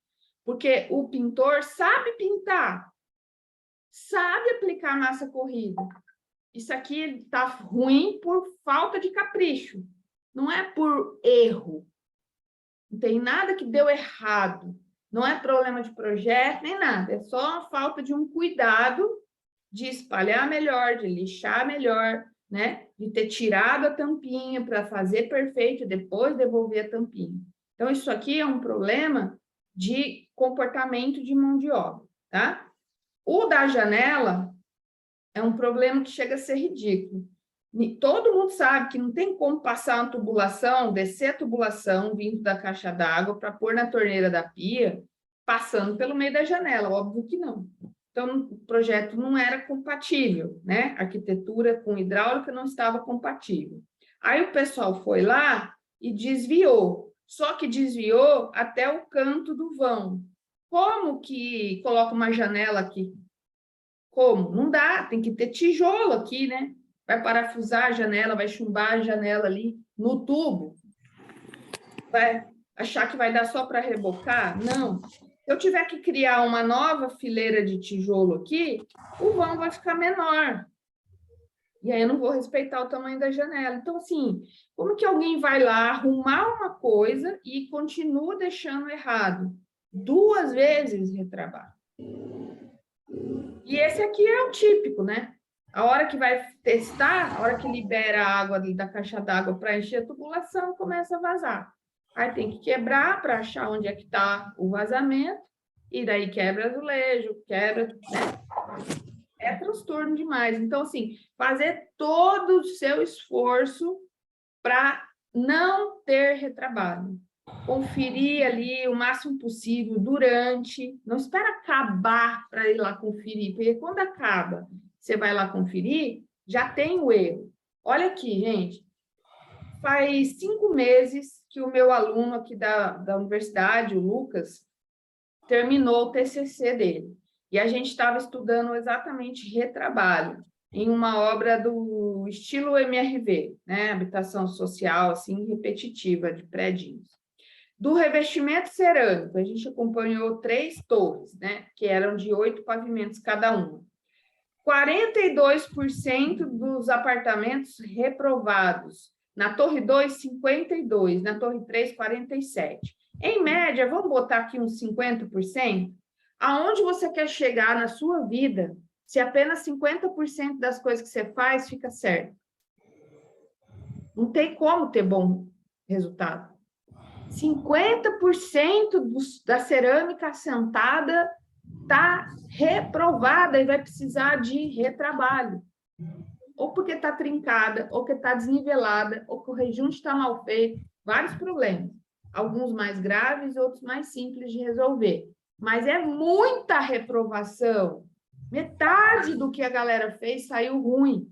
porque o pintor sabe pintar, sabe aplicar massa corrida. Isso aqui está ruim por falta de capricho, não é por erro. Não tem nada que deu errado. Não é problema de projeto, nem nada. É só uma falta de um cuidado de espalhar melhor, de lixar melhor, né? De ter tirado a tampinha para fazer perfeito e depois devolver a tampinha. Então, isso aqui é um problema de comportamento de mão de obra, tá? O da janela é um problema que chega a ser ridículo. Todo mundo sabe que não tem como passar uma tubulação, descer a tubulação vindo da caixa d'água para pôr na torneira da pia, passando pelo meio da janela, óbvio que não. Então, o projeto não era compatível, né? A arquitetura com hidráulica não estava compatível. Aí o pessoal foi lá e desviou, só que desviou até o canto do vão. Como que coloca uma janela aqui? Como? Não dá, tem que ter tijolo aqui, né? Vai parafusar a janela, vai chumbar a janela ali no tubo. Vai achar que vai dar só para rebocar? Não. Se eu tiver que criar uma nova fileira de tijolo aqui, o vão vai ficar menor. E aí eu não vou respeitar o tamanho da janela. Então, assim, como que alguém vai lá arrumar uma coisa e continua deixando errado? 2 vezes retrabalho. E esse aqui é o típico, né? A hora que vai testar, a hora que libera a água da caixa d'água para encher a tubulação, começa a vazar. Aí tem que quebrar para achar onde é que está o vazamento, e daí quebra azulejo, quebra, né? É transtorno demais. Então, assim, fazer todo o seu esforço para não ter retrabalho. Conferir ali o máximo possível durante, não espera acabar para ir lá conferir, porque quando acaba, você vai lá conferir, já tem o erro. Olha aqui, gente, faz 5 meses que o meu aluno aqui da universidade, o Lucas, terminou o TCC dele, e a gente estava estudando exatamente retrabalho, em uma obra do estilo MRV, né, habitação social, assim, repetitiva, de prédios. Do revestimento cerâmico, a gente acompanhou 3 torres, né, que eram de 8 pavimentos cada uma. 42% dos apartamentos reprovados. Na torre 2, 52%. Na torre 3, 47%. Em média, vamos botar aqui uns 50%? Aonde você quer chegar na sua vida se apenas 50% das coisas que você faz fica certo? Não tem como ter bom resultado. 50% da cerâmica assentada está reprovada e vai precisar de retrabalho. Ou porque está trincada, ou que está desnivelada, ou que o rejunte está mal feito, vários problemas. Alguns mais graves, outros mais simples de resolver. Mas é muita reprovação. Metade do que a galera fez saiu ruim.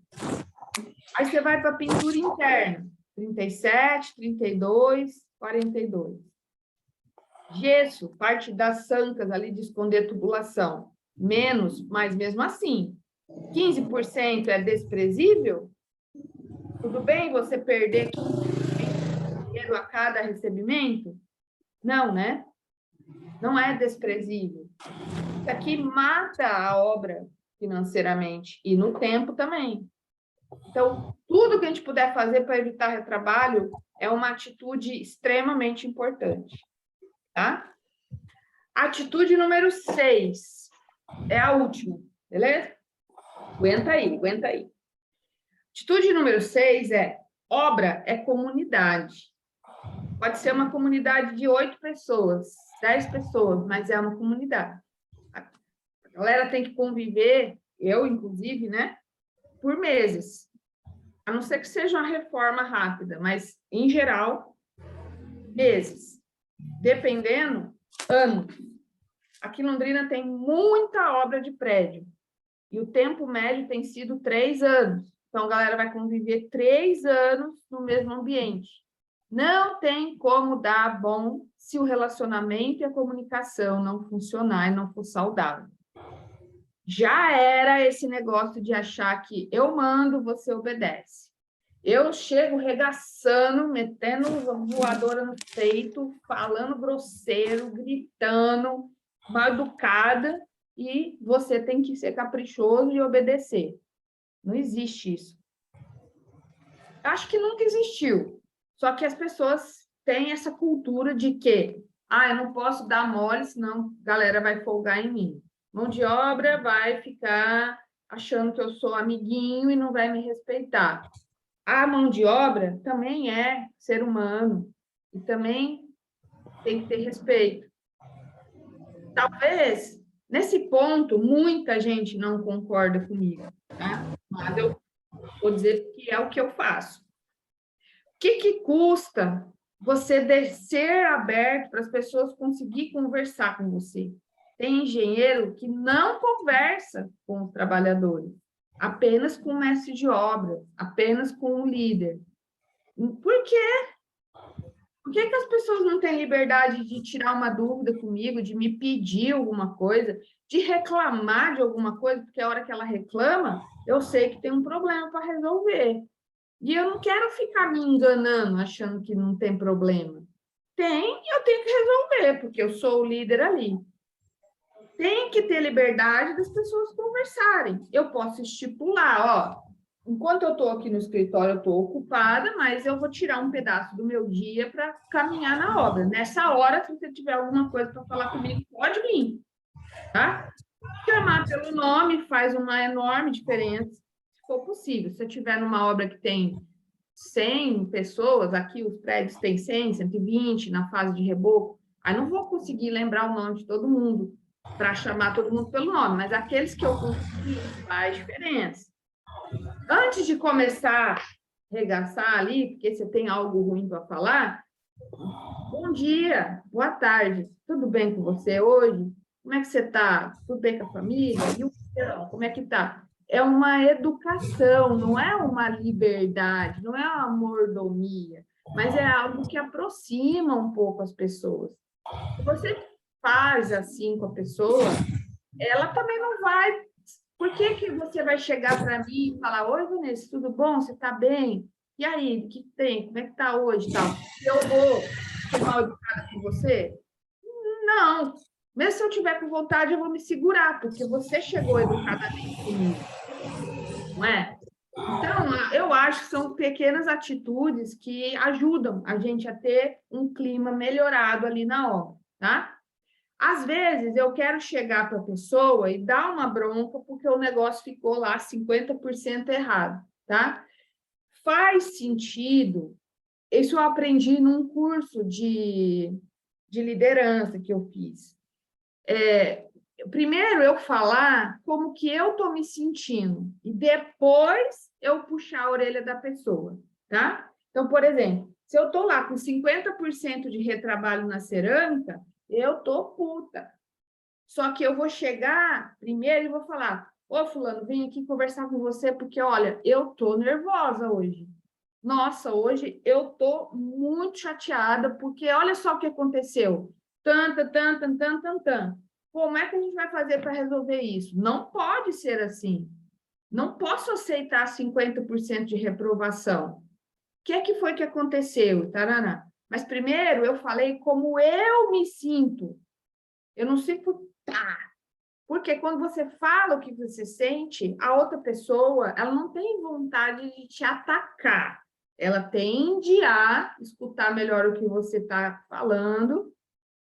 Aí você vai para a pintura interna. 37, 32, 42. Gesso, parte das sancas ali de esconder tubulação. Menos, mas mesmo assim, 15% é desprezível? Tudo bem você perder 15% de dinheiro a cada recebimento? Não, né? Não é desprezível. Isso aqui mata a obra financeiramente e no tempo também. Então, tudo que a gente puder fazer para evitar retrabalho é uma atitude extremamente importante, tá? Atitude número 6 é a última, beleza? Aguenta aí, aguenta aí. Atitude número 6 é: obra é comunidade. Pode ser uma comunidade de 8 pessoas, 10 pessoas, mas é uma comunidade. A galera tem que conviver, eu inclusive, né, por meses. A não ser que seja uma reforma rápida, mas, em geral, meses. Dependendo, anos. Aqui em Londrina tem muita obra de prédio. E o tempo médio tem sido 3 anos. Então, a galera vai conviver 3 anos no mesmo ambiente. Não tem como dar bom se o relacionamento e a comunicação não funcionar e não for saudável. Já era esse negócio de achar que eu mando, você obedece. Eu chego regaçando, metendo voadora no peito, falando grosseiro, gritando, mal educada, e você tem que ser caprichoso e obedecer. Não existe isso. Acho que nunca existiu. Só que as pessoas têm essa cultura de que, eu não posso dar mole, senão a galera vai folgar em mim. Mão de obra vai ficar achando que eu sou amiguinho e não vai me respeitar. A mão de obra também é ser humano e também tem que ter respeito. Talvez, nesse ponto, muita gente não concorda comigo, tá? Mas eu vou dizer que é o que eu faço. O que custa você ser aberto para as pessoas conseguirem conversar com você? Tem engenheiro que não conversa com os trabalhadores, apenas com o mestre de obra, apenas com o líder. Por quê? Por que as pessoas não têm liberdade de tirar uma dúvida comigo, de me pedir alguma coisa, de reclamar de alguma coisa? Porque a hora que ela reclama, eu sei que tem um problema para resolver. E eu não quero ficar me enganando, achando que não tem problema. Tem, e eu tenho que resolver, porque eu sou o líder ali. Tem que ter liberdade das pessoas conversarem. Eu posso estipular, enquanto eu estou aqui no escritório, eu estou ocupada, mas eu vou tirar um pedaço do meu dia para caminhar na obra. Nessa hora, se você tiver alguma coisa para falar comigo, pode vir, tá? Chamar pelo nome faz uma enorme diferença, se for possível. Se eu estiver numa obra que tem 100 pessoas, aqui os prédios têm 100, 120, na fase de reboco, aí não vou conseguir lembrar o nome de todo mundo para chamar todo mundo pelo nome, mas aqueles que eu consegui faz diferença. Antes de começar a regaçar ali, porque você tem algo ruim para falar, bom dia, boa tarde, tudo bem com você hoje? Como é que você está? Tudo bem com a família? E o filho, como é que está? É uma educação, não é uma liberdade, não é uma mordomia, mas é algo que aproxima um pouco as pessoas. Se você faz assim com a pessoa, ela também não vai. Por que você vai chegar para mim e falar: oi, Vanessa, tudo bom? Você está bem? E aí, o que tem? Como é que está hoje? Tal? Eu vou ser mal educada com você? Não. Mesmo se eu tiver com vontade, eu vou me segurar, porque você chegou educadamente comigo. Não é? Então, eu acho que são pequenas atitudes que ajudam a gente a ter um clima melhorado ali na obra, tá? Às vezes, eu quero chegar para a pessoa e dar uma bronca porque o negócio ficou lá 50% errado, tá? Faz sentido Isso eu aprendi num curso de liderança que eu fiz. Primeiro eu falar como que eu estou me sentindo e depois eu puxar a orelha da pessoa, tá? Então, por exemplo, se eu estou lá com 50% de retrabalho na cerâmica, eu estou puta. Só que eu vou chegar primeiro e vou falar: ô fulano, vim aqui conversar com você porque, olha, eu estou nervosa hoje. Nossa, hoje eu estou muito chateada porque olha só o que aconteceu. Tanta, tanta, tanta, tanta. Como é que a gente vai fazer para resolver isso? Não pode ser assim. Não posso aceitar 50% de reprovação. O que é que foi que aconteceu, Tarana? Mas primeiro eu falei como eu me sinto. Eu não sinto tá. Porque quando você fala o que você sente, a outra pessoa, ela não tem vontade de te atacar. Ela tende a escutar melhor o que você está falando,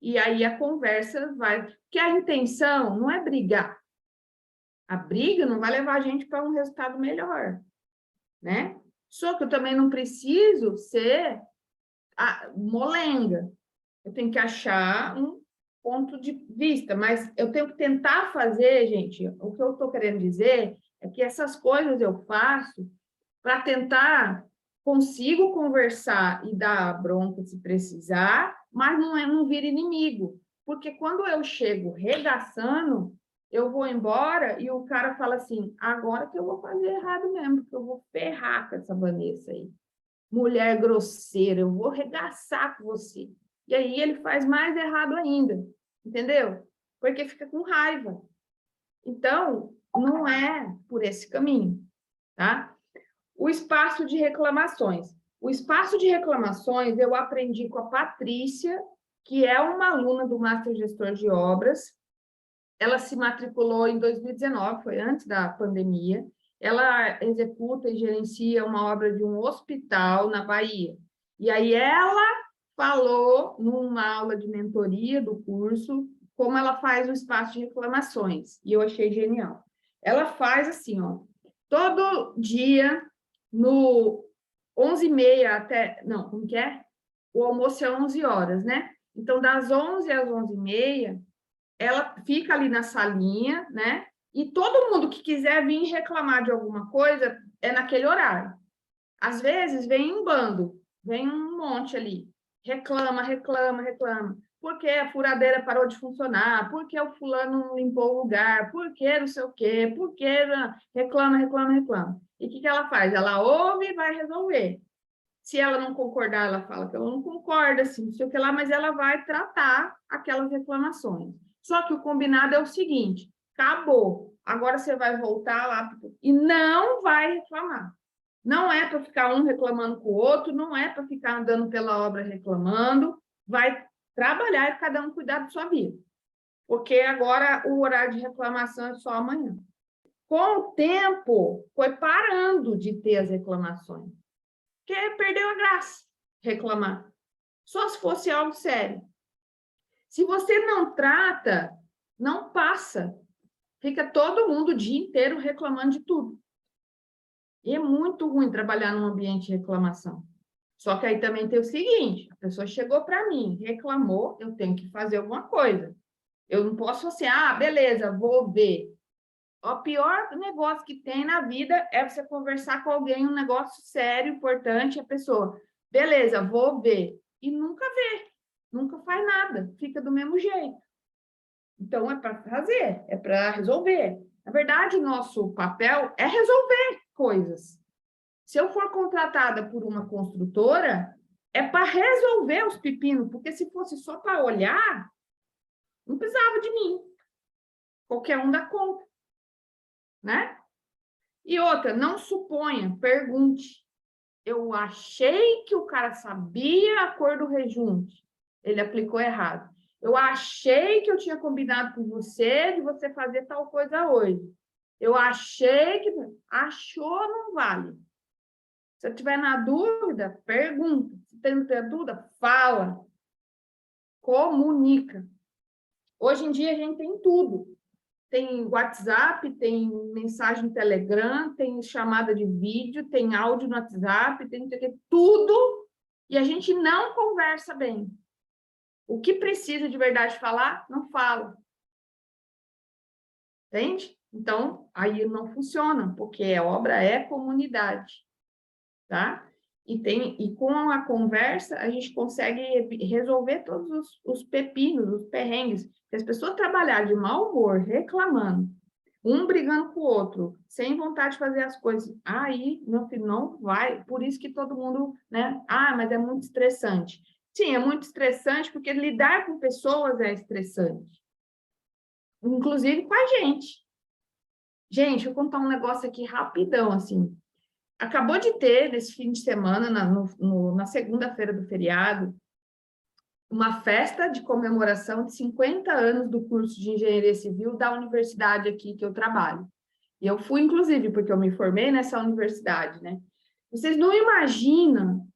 e aí a conversa vai. Porque a intenção não é brigar. A briga não vai levar a gente para um resultado melhor, né? Só que eu também não preciso ser molenga. Eu tenho que achar um ponto de vista, mas eu tenho que tentar fazer, gente, o que eu estou querendo dizer é que essas coisas eu faço para tentar, consigo conversar e dar bronca se precisar, mas não vir inimigo, porque quando eu chego regaçando, eu vou embora e o cara fala assim, agora que eu vou fazer errado mesmo, porque eu vou ferrar com essa Vanessa aí. Mulher grosseira, eu vou regaçar com você. E aí ele faz mais errado ainda, entendeu? Porque fica com raiva. Então, não é por esse caminho, tá? O espaço de reclamações. O espaço de reclamações eu aprendi com a Patrícia, que é uma aluna do Master Gestor de Obras. Ela se matriculou em 2019, foi antes da pandemia. Ela executa e gerencia uma obra de um hospital na Bahia. E aí ela falou numa aula de mentoria do curso como ela faz o espaço de reclamações. E eu achei genial. Ela faz assim, ó, todo dia no 11h30 até... Não, como que é? O almoço é 11 horas, né? Então, das 11 às 11h30, ela fica ali na salinha, né? E todo mundo que quiser vir reclamar de alguma coisa é naquele horário. Às vezes vem um bando, vem um monte ali, reclama, reclama, reclama. Porque a furadeira parou de funcionar, porque o fulano não limpou o lugar, porque não sei o quê, porque reclama, reclama, reclama. E o que ela faz? Ela ouve e vai resolver. Se ela não concordar, ela fala que ela não concorda, assim, não sei o que lá, mas ela vai tratar aquelas reclamações. Só que o combinado é o seguinte: acabou, agora você vai voltar lá e não vai reclamar. Não é para ficar um reclamando com o outro, não é para ficar andando pela obra reclamando, vai trabalhar e cada um cuidar da sua vida. Porque agora o horário de reclamação é só amanhã. Com o tempo, foi parando de ter as reclamações. Porque perdeu a graça reclamar. Só se fosse algo sério. Se você não trata, não passa. Fica todo mundo o dia inteiro reclamando de tudo. E é muito ruim trabalhar num ambiente de reclamação. Só que aí também tem o seguinte, a pessoa chegou para mim, reclamou, eu tenho que fazer alguma coisa. Eu não posso assim, beleza, vou ver. O pior negócio que tem na vida é você conversar com alguém, um negócio sério, importante, a pessoa, beleza, vou ver. E nunca vê, nunca faz nada, fica do mesmo jeito. Então, é para fazer, é para resolver. Na verdade, o nosso papel é resolver coisas. Se eu for contratada por uma construtora, é para resolver os pepinos, porque se fosse só para olhar, não precisava de mim. Qualquer um dá conta, né? E outra, não suponha, pergunte. Eu achei que o cara sabia a cor do rejunte. Ele aplicou errado. Eu achei que eu tinha combinado com você de você fazer tal coisa hoje. Eu achei que... Achou, não vale. Se eu tiver na dúvida, pergunta. Se não tem dúvida, fala. Comunica. Hoje em dia a gente tem tudo. Tem WhatsApp, tem mensagem no Telegram, tem chamada de vídeo, tem áudio no WhatsApp, tem tudo E a gente não conversa bem. O que precisa de verdade falar, não fala. Entende? Então, aí não funciona, porque a obra é comunidade, tá? E com a conversa, a gente consegue resolver todos os pepinos, os perrengues. Se as pessoas trabalharem de mau humor, reclamando, um brigando com o outro, sem vontade de fazer as coisas, aí, meu filho, não vai. Por isso que todo mundo, né? Ah, mas é muito estressante. Sim, é muito estressante, porque lidar com pessoas é estressante. Inclusive com a gente. Gente, eu vou contar um negócio aqui rapidão, assim. Acabou de ter, nesse fim de semana, na segunda-feira do feriado, uma festa de comemoração de 50 anos do curso de Engenharia Civil da universidade aqui que eu trabalho. E eu fui, inclusive, porque eu me formei nessa universidade, né? Vocês não imaginam,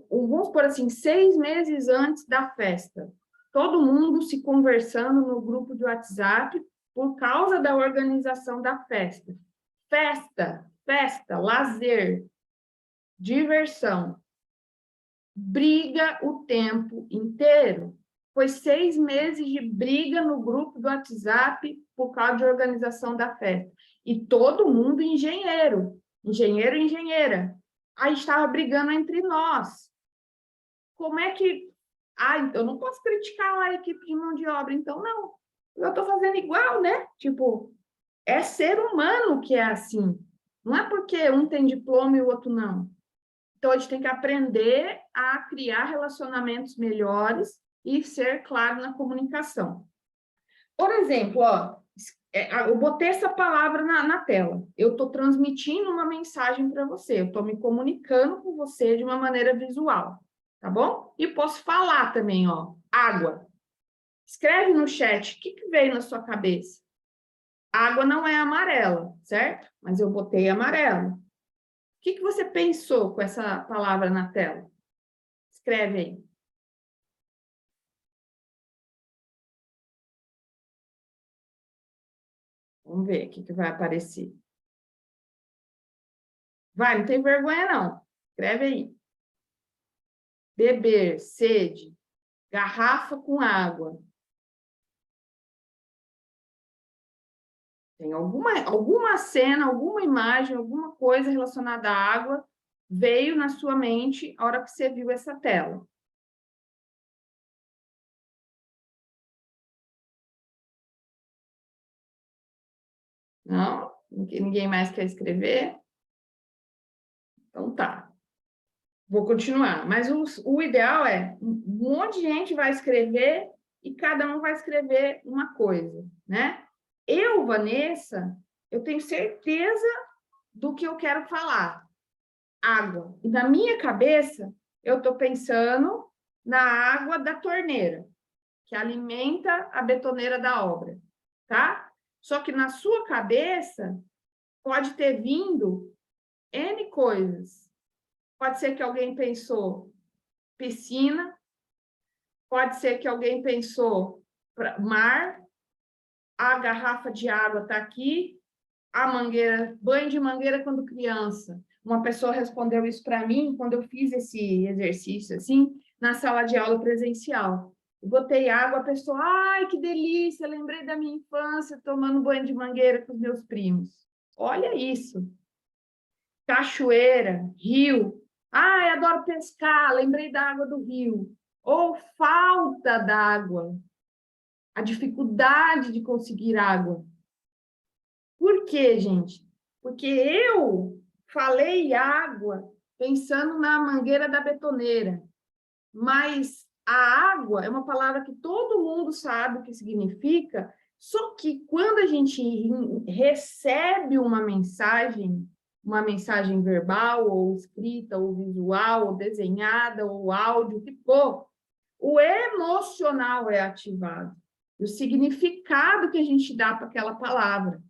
vamos por assim, 6 meses antes da festa, todo mundo se conversando no grupo de WhatsApp por causa da organização da festa. Festa, lazer, diversão. Briga o tempo inteiro. Foi 6 meses de briga no grupo do WhatsApp por causa de organização da festa. E todo mundo engenheiro e engenheira. Aí estava brigando entre nós. Como é que... Ah, eu não posso criticar a equipe de mão de obra, então não. Eu estou fazendo igual, né? Tipo, é ser humano que é assim. Não é porque um tem diploma e o outro não. Então, a gente tem que aprender a criar relacionamentos melhores e ser claro na comunicação. Por exemplo, ó, eu botei essa palavra na tela. Eu estou transmitindo uma mensagem para você. Eu estou me comunicando com você de uma maneira visual, tá bom? E posso falar também, ó, água. Escreve no chat o que veio na sua cabeça. Água não é amarela, certo? Mas eu botei amarelo. O que você pensou com essa palavra na tela? Escreve aí. Vamos ver o que vai aparecer. Vai, não tem vergonha, não. Escreve aí. Beber, sede, garrafa com água. Tem alguma cena, alguma imagem, alguma coisa relacionada à água veio na sua mente a hora que você viu essa tela. Não? Ninguém mais quer escrever? Então tá. Vou continuar. Mas o ideal é, um monte de gente vai escrever e cada um vai escrever uma coisa, né? Eu, Vanessa, eu tenho certeza do que eu quero falar. Água. E na minha cabeça, eu estou pensando na água da torneira, que alimenta a betoneira da obra, tá? Só que na sua cabeça pode ter vindo N coisas. Pode ser que alguém pensou piscina, pode ser que alguém pensou mar, a garrafa de água está aqui, a mangueira, banho de mangueira quando criança. Uma pessoa respondeu isso para mim quando eu fiz esse exercício, assim, na sala de aula presencial. Eu botei água, a pessoa, ai, que delícia, lembrei da minha infância tomando banho de mangueira com os meus primos. Olha isso. Cachoeira, rio. Ai, adoro pescar, lembrei da água do rio. Ou falta d'água, a dificuldade de conseguir água. Por quê, gente? Porque eu falei água pensando na mangueira da betoneira, mas a água é uma palavra que todo mundo sabe o que significa, só que quando a gente recebe uma mensagem verbal, ou escrita, ou visual, ou desenhada, ou áudio, o que for, o emocional é ativado, o significado que a gente dá para aquela palavra.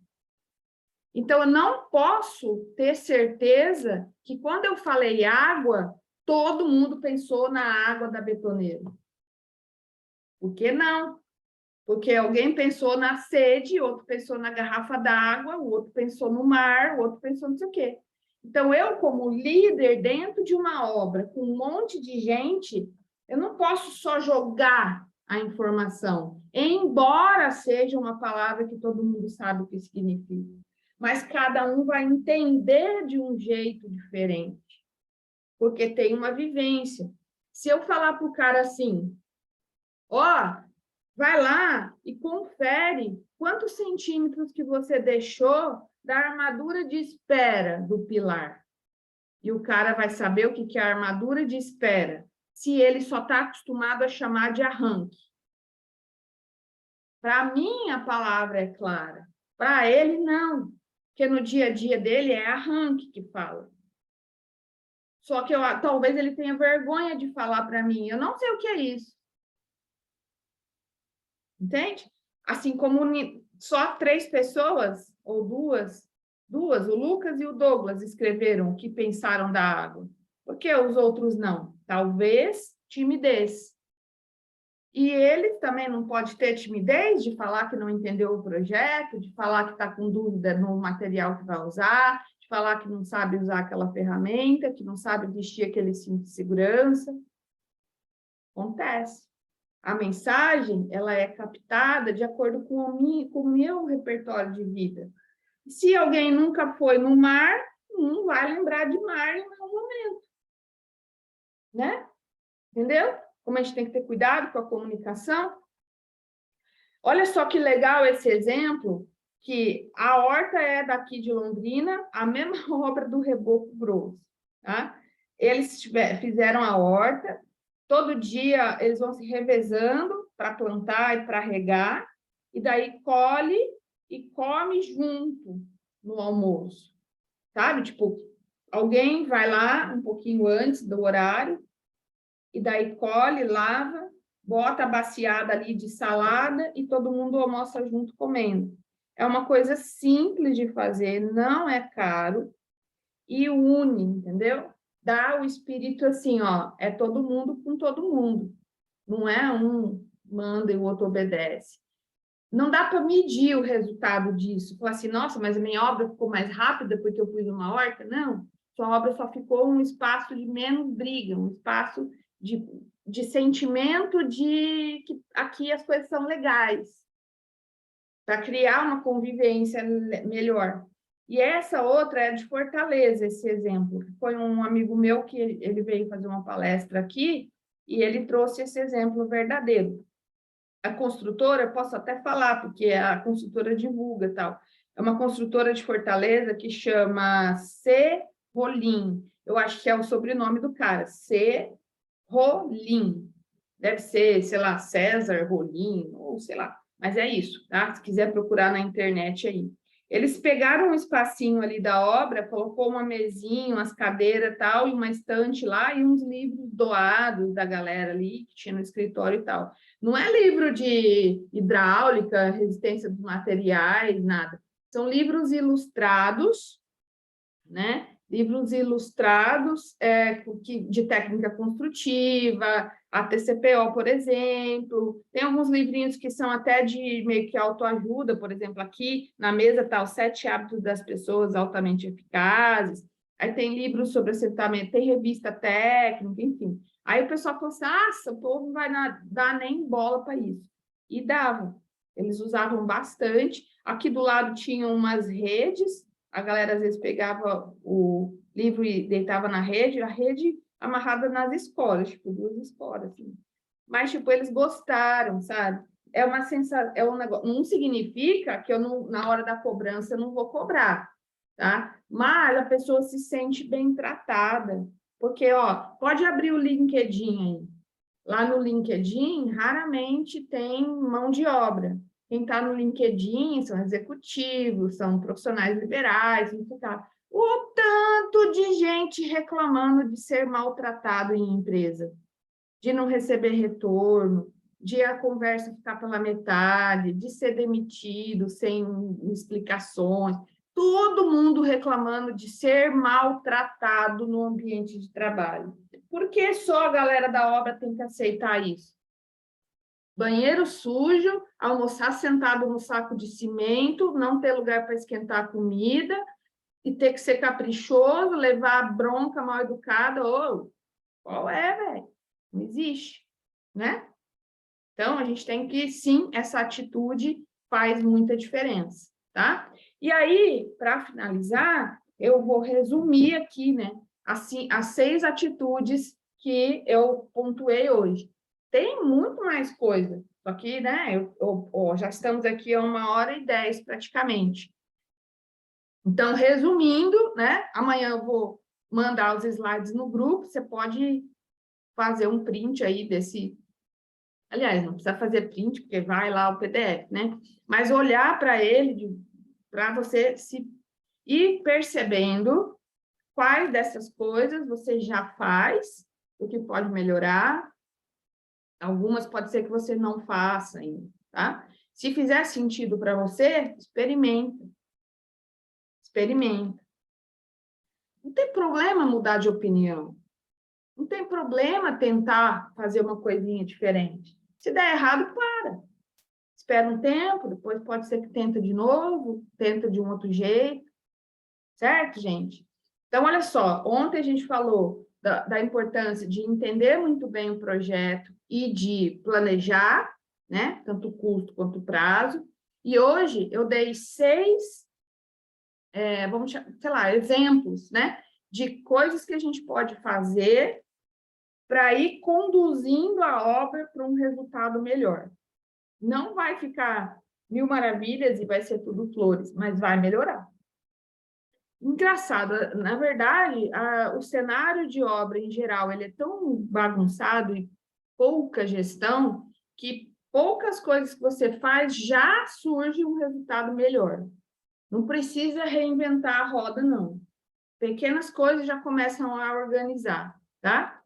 Então, eu não posso ter certeza que quando eu falei água, todo mundo pensou na água da betoneira. Por que não? Porque alguém pensou na sede, outro pensou na garrafa d'água, o outro pensou no mar, o outro pensou não sei o quê. Então, eu, como líder dentro de uma obra, com um monte de gente, eu não posso só jogar a informação, embora seja uma palavra que todo mundo sabe o que significa. Mas cada um vai entender de um jeito diferente, porque tem uma vivência. Se eu falar para o cara assim, ó, vai lá e confere quantos centímetros que você deixou da armadura de espera do pilar. E o cara vai saber o que é a armadura de espera, se ele só está acostumado a chamar de arranque. Para mim, a palavra é clara. Para ele, não. Porque no dia a dia dele é arranque que fala. Só que talvez ele tenha vergonha de falar para mim. Eu não sei o que é isso. Entende? Assim como só 3 pessoas, ou duas, o Lucas e o Douglas escreveram o que pensaram da água. Por que os outros não? Talvez timidez. E ele também não pode ter timidez de falar que não entendeu o projeto, de falar que está com dúvida no material que vai usar, de falar que não sabe usar aquela ferramenta, que não sabe vestir aquele cinto de segurança. Acontece. A mensagem, ela é captada de acordo com o meu repertório de vida. Se alguém nunca foi no mar, não vai lembrar de mar em nenhum momento. Né? Entendeu? Como a gente tem que ter cuidado com a comunicação. Olha só que legal esse exemplo, que a horta é daqui de Londrina, a mesma obra do Reboco Grosso. Tá? Eles fizeram a horta, todo dia eles vão se revezando para plantar e para regar, e daí colhe e come junto no almoço, sabe? Tipo, alguém vai lá um pouquinho antes do horário, e daí colhe, lava, bota a baciada ali de salada e todo mundo almoça junto comendo. É uma coisa simples de fazer, não é caro e une, entendeu? Dá o espírito assim, ó, é todo mundo com todo mundo. Não é um manda e o outro obedece. Não dá para medir o resultado disso. Falar assim, nossa, mas a minha obra ficou mais rápida porque eu pus uma horta. Não, sua obra só ficou um espaço de menos briga, um espaço de sentimento de que aqui as coisas são legais, para criar uma convivência melhor. E essa outra é de Fortaleza, esse exemplo. Foi um amigo meu que ele veio fazer uma palestra aqui e ele trouxe esse exemplo verdadeiro. A construtora, eu posso até falar, porque a construtora divulga e tal. É uma construtora de Fortaleza que chama C. Rolim. Eu acho que é o sobrenome do cara, C. Rolim. Deve ser, sei lá, César Rolim, ou sei lá. Mas é isso, tá? Se quiser procurar na internet aí. Eles pegaram um espacinho ali da obra, colocou uma mesinha, umas cadeiras e tal, e uma estante lá, e uns livros doados da galera ali, que tinha no escritório e tal. Não é livro de hidráulica, resistência dos materiais, nada. São livros ilustrados, né? Livros ilustrados de técnica construtiva, a TCPO, por exemplo. Tem alguns livrinhos que são até de meio que autoajuda, por exemplo, aqui na mesa está os 7 hábitos das pessoas altamente eficazes. Aí tem livros sobre assentamento, tem revista técnica, enfim. Aí o pessoal falou assim, nossa, o povo não vai dar nem bola para isso. E dava. Eles usavam bastante. Aqui do lado tinham umas redes, a galera às vezes pegava o livro e deitava na rede, a rede amarrada nas esporas, tipo 2 esporas, assim. Mas, tipo, eles gostaram, sabe? É uma sensação, é um negócio, não significa que eu não, na hora da cobrança eu não vou cobrar, tá? Mas a pessoa se sente bem tratada, porque, ó, pode abrir o LinkedIn aí. Lá no LinkedIn, raramente tem mão de obra. Quem está no LinkedIn são executivos, são profissionais liberais, não tá. O tanto de gente reclamando de ser maltratado em empresa, de não receber retorno, de a conversa ficar pela metade, de ser demitido sem explicações. Todo mundo reclamando de ser maltratado no ambiente de trabalho. Por que só a galera da obra tem que aceitar isso? Banheiro sujo, almoçar sentado no saco de cimento, não ter lugar para esquentar a comida, e ter que ser caprichoso, levar a bronca mal educada, ou qual é, velho? Não existe, né? Então, a gente tem que, sim, essa atitude faz muita diferença, tá? E aí, para finalizar, eu vou resumir aqui, né, assim, as 6 atitudes que eu pontuei hoje. Tem muito mais coisa, só que, né, já estamos aqui a 1h10 praticamente. Então, resumindo, né, amanhã eu vou mandar os slides no grupo, você pode fazer um print aí desse. Aliás, não precisa fazer print, porque vai lá o PDF, né? Mas olhar para ele, para você se ir percebendo quais dessas coisas você já faz, o que pode melhorar. Algumas pode ser que você não faça ainda, tá? Se fizer sentido para você, experimenta. Experimenta. Não tem problema mudar de opinião. Não tem problema tentar fazer uma coisinha diferente. Se der errado, para. Espera um tempo, depois pode ser que tenta de novo, tenta de um outro jeito, certo, gente? Então, olha só, ontem a gente falou da importância de entender muito bem o projeto e de planejar, né? Tanto o custo quanto o prazo. E hoje eu dei 6, vamos chamar, sei lá, exemplos, né? De coisas que a gente pode fazer para ir conduzindo a obra para um resultado melhor. Não vai ficar 1000 maravilhas e vai ser tudo flores, mas vai melhorar. Engraçado, na verdade, o cenário de obra em geral ele é tão bagunçado e pouca gestão que poucas coisas que você faz já surge um resultado melhor. Não precisa reinventar a roda, não. Pequenas coisas já começam a organizar, tá?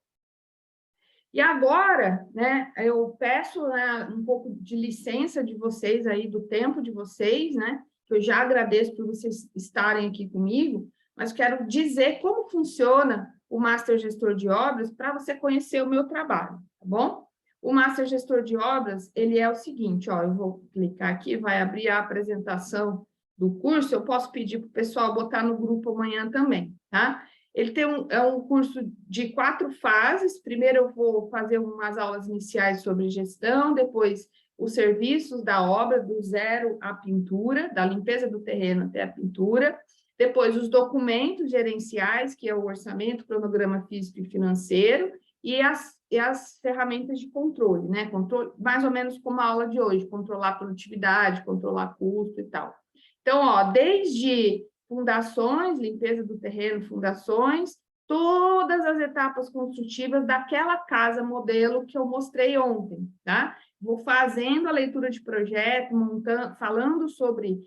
E agora, né, eu peço, né, um pouco de licença de vocês aí, do tempo de vocês, né, que eu já agradeço por vocês estarem aqui comigo, mas quero dizer como funciona o Master Gestor de Obras para você conhecer o meu trabalho, tá bom? O Master Gestor de Obras, ele é o seguinte, ó, eu vou clicar aqui, vai abrir a apresentação do curso, eu posso pedir para o pessoal botar no grupo amanhã também, tá? Ele tem um curso de 4 fases. Primeiro eu vou fazer umas aulas iniciais sobre gestão, depois os serviços da obra, do zero à pintura, da limpeza do terreno até a pintura, depois os documentos gerenciais, que é o orçamento, cronograma físico e financeiro, e as ferramentas de controle, né? Controle, mais ou menos como a aula de hoje, controlar produtividade, controlar custo e tal. Então, ó, desde fundações, limpeza do terreno, fundações, todas as etapas construtivas daquela casa modelo que eu mostrei ontem, tá? Vou fazendo a leitura de projeto, montando, falando sobre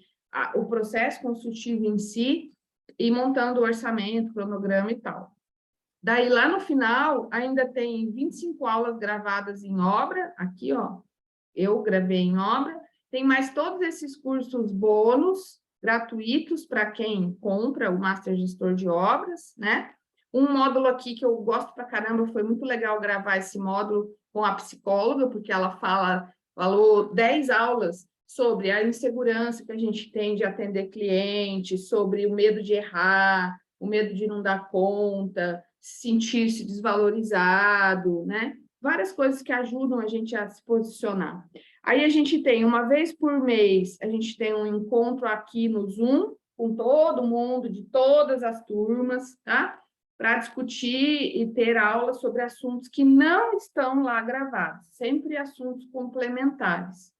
o processo construtivo em si e montando o orçamento, cronograma e tal. Daí, lá no final, ainda tem 25 aulas gravadas em obra, aqui, ó, eu gravei em obra, tem mais todos esses cursos bônus, gratuitos para quem compra o Master Gestor de Obras, né? Um módulo aqui que eu gosto pra caramba, foi muito legal gravar esse módulo com a psicóloga, porque ela falou 10 aulas sobre a insegurança que a gente tem de atender cliente, sobre o medo de errar, o medo de não dar conta, sentir-se desvalorizado, né? Várias coisas que ajudam a gente a se posicionar. Aí a gente tem, uma vez por mês, a gente tem um encontro aqui no Zoom, com todo mundo, de todas as turmas, tá? Para discutir e ter aulas sobre assuntos que não estão lá gravados, sempre assuntos complementares.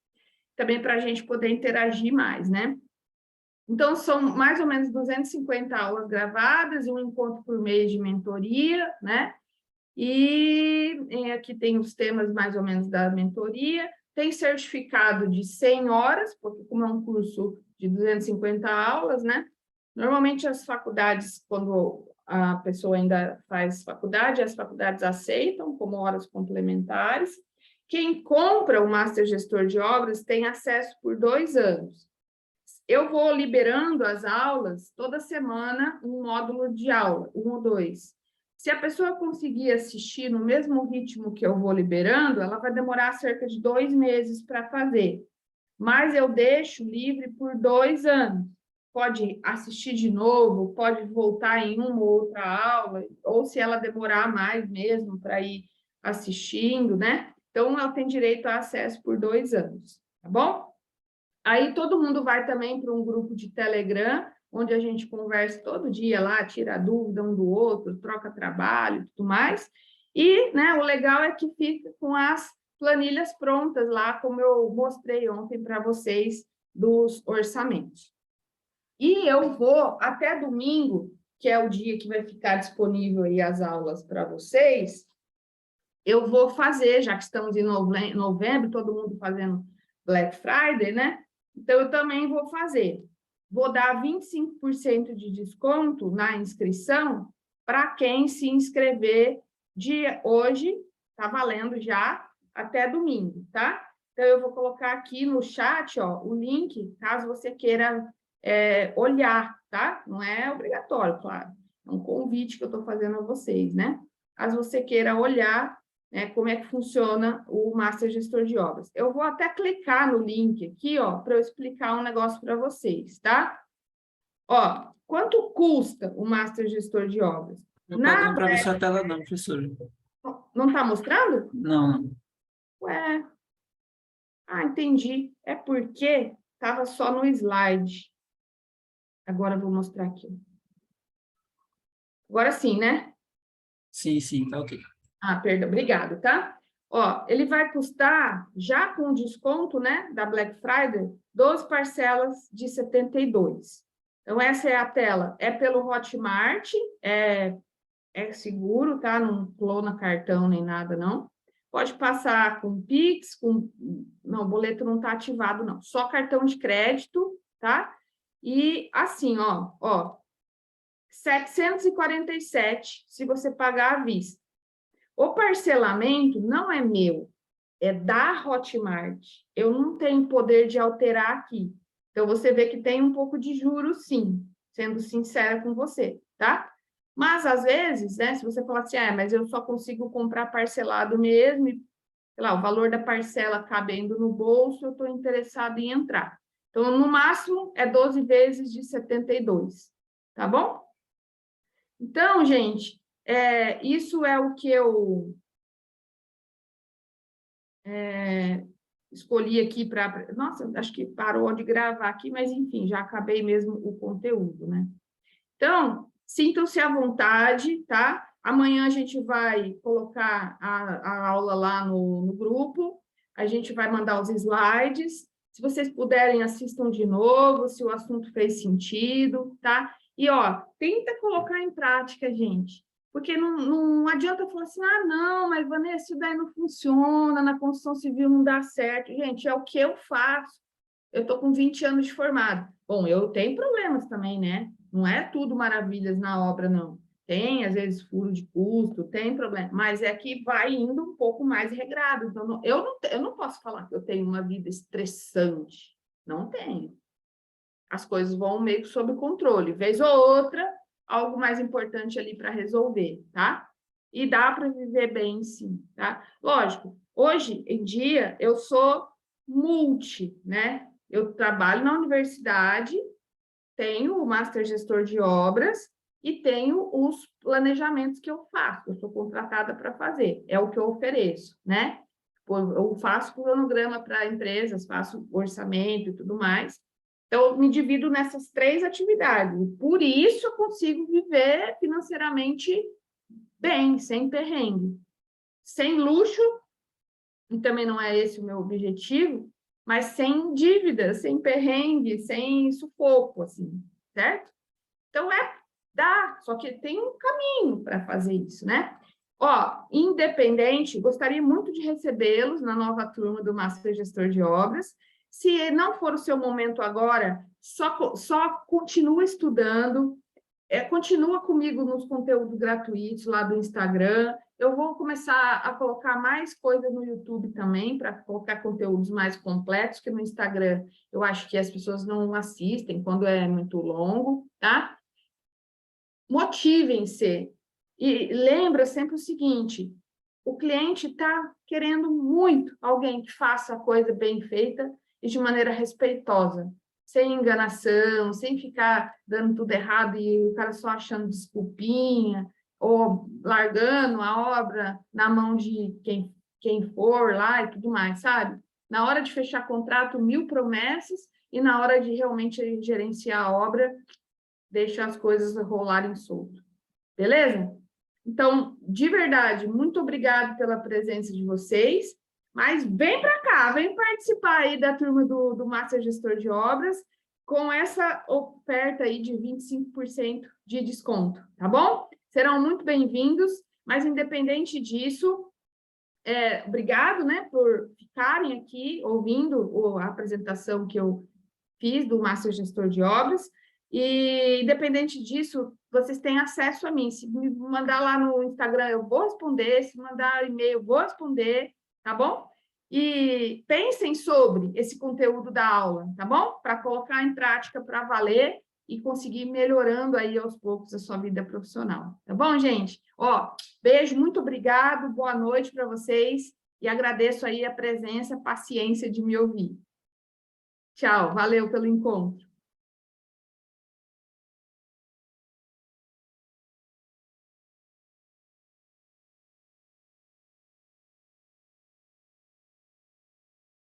Também para a gente poder interagir mais, né? Então, são mais ou menos 250 aulas gravadas e um encontro por mês de mentoria, né? E aqui tem os temas mais ou menos da mentoria. Tem certificado de 100 horas, porque como é um curso de 250 aulas, né? Normalmente as faculdades, quando a pessoa ainda faz faculdade, as faculdades aceitam como horas complementares. Quem compra o Master Gestor de Obras tem acesso por 2 anos. Eu vou liberando as aulas, toda semana, um módulo de aula, 1 ou 2. Se a pessoa conseguir assistir no mesmo ritmo que eu vou liberando, ela vai demorar cerca de 2 meses para fazer. Mas eu deixo livre por 2 anos. pode assistir de novo, pode voltar em uma ou outra aula, ou se ela demorar mais mesmo para ir assistindo, né? Então, ela tem direito a acesso por 2 anos, tá bom? Aí todo mundo vai também para um grupo de Telegram, onde a gente conversa todo dia lá, tira dúvida um do outro, troca trabalho e tudo mais. E, né, o legal é que fica com as planilhas prontas lá, como eu mostrei ontem para vocês, dos orçamentos. E eu vou, até domingo, que é o dia que vai ficar disponível aí as aulas para vocês, eu vou fazer, já que estamos em novembro, todo mundo fazendo Black Friday, né? Então, eu também vou fazer. Vou dar 25% de desconto na inscrição para quem se inscrever de hoje, está valendo já, até domingo, tá? Então, eu vou colocar aqui no chat, ó, o link, caso você queira olhar, tá? Não é obrigatório, claro. É um convite que eu estou fazendo a vocês, né? Caso você queira olhar, né, como é que funciona o Master Gestor de Obras. Eu vou até clicar no link aqui, ó, para eu explicar um negócio para vocês, tá? Ó, quanto custa o Master Gestor de Obras? Não está dando para ver sua tela não, professora. Não está mostrando? Não. Ué. Ah, entendi. É porque estava só no slide. Agora eu vou mostrar aqui. Agora sim, né? Sim, tá ok. Ah, perdão, obrigado, tá? Ó, ele vai custar, já com desconto, né, da Black Friday, 12 parcelas de 72. Então, essa é a tela. É pelo Hotmart, é seguro, tá? Não clona cartão nem nada, não. Pode passar com Pix, com... Não, o boleto não está ativado, não. Só cartão de crédito, tá? E assim, ó, 747 se você pagar à vista. O parcelamento não é meu, é da Hotmart. Eu não tenho poder de alterar aqui. Então, você vê que tem um pouco de juros, sim, sendo sincera com você, tá? Mas, às vezes, né, se você falar assim, mas eu só consigo comprar parcelado mesmo, e, sei lá, o valor da parcela cabendo no bolso, eu estou interessado em entrar. Então, no máximo, é 12 vezes de 72, tá bom? Então, gente, isso é o que eu escolhi aqui para... Nossa, acho que parou de gravar aqui, mas, enfim, já acabei mesmo o conteúdo, né? Então, sintam-se à vontade, tá? Amanhã a gente vai colocar a aula lá no grupo, a gente vai mandar os slides. Se vocês puderem, assistam de novo, se o assunto fez sentido, tá? E, ó, tenta colocar em prática, gente. Porque não adianta falar assim, não, mas, Vanessa, isso daí não funciona, na construção civil não dá certo. Gente, é o que eu faço. Eu estou com 20 anos de formado. Bom, eu tenho problemas também, né? Não é tudo maravilhas na obra, não. Tem, às vezes, furo de custo, tem problema, mas é que vai indo um pouco mais regrado. Então, eu não posso falar que eu tenho uma vida estressante. Não tenho. As coisas vão meio que sob controle. Vez ou outra, algo mais importante ali para resolver, tá? E dá para viver bem, sim, tá? Lógico, hoje em dia, eu sou multi, né? Eu trabalho na universidade, tenho o Master Gestor de Obras e tenho os planejamentos que eu faço. Eu sou contratada para fazer, é o que eu ofereço, né? Eu faço cronograma para empresas, faço orçamento e tudo mais. Então, eu me divido nessas 3 atividades. Por isso, eu consigo viver financeiramente bem, sem perrengue. Sem luxo, e também não é esse o meu objetivo, mas sem dívida, sem perrengue, sem sufoco, assim, certo? Então, dá, só que tem um caminho para fazer isso, né? Ó, independente, gostaria muito de recebê-los na nova turma do Master Gestor de Obras. Se não for o seu momento agora, só continua estudando, continua comigo nos conteúdos gratuitos lá do Instagram. Eu vou começar a colocar mais coisas no YouTube também, para colocar conteúdos mais completos, que no Instagram eu acho que as pessoas não assistem quando é muito longo, tá? Motivem-se. E lembra sempre o seguinte, o cliente está querendo muito alguém que faça a coisa bem feita e de maneira respeitosa. sem enganação, sem ficar dando tudo errado e o cara só achando desculpinha, ou largando a obra na mão de quem for lá e tudo mais, sabe? Na hora de fechar contrato, 1000 promessas, e na hora de realmente gerenciar a obra, deixar as coisas rolarem solto. Beleza? Então, de verdade, muito obrigado pela presença de vocês, mas vem para cá, vem participar aí da turma do Master Gestor de Obras com essa oferta aí de 25% de desconto, tá bom? Serão muito bem-vindos, mas independente disso, obrigado, né, por ficarem aqui ouvindo a apresentação que eu fiz do Master Gestor de Obras, e independente disso, vocês têm acesso a mim. Se me mandar lá no Instagram, eu vou responder, se mandar e-mail, eu vou responder, tá bom? E pensem sobre esse conteúdo da aula, tá bom? Para colocar em prática para valer e conseguir ir melhorando aí aos poucos a sua vida profissional, tá bom, gente? Ó, beijo, muito obrigado, boa noite para vocês e agradeço aí a presença, a paciência de me ouvir. Tchau, valeu pelo encontro.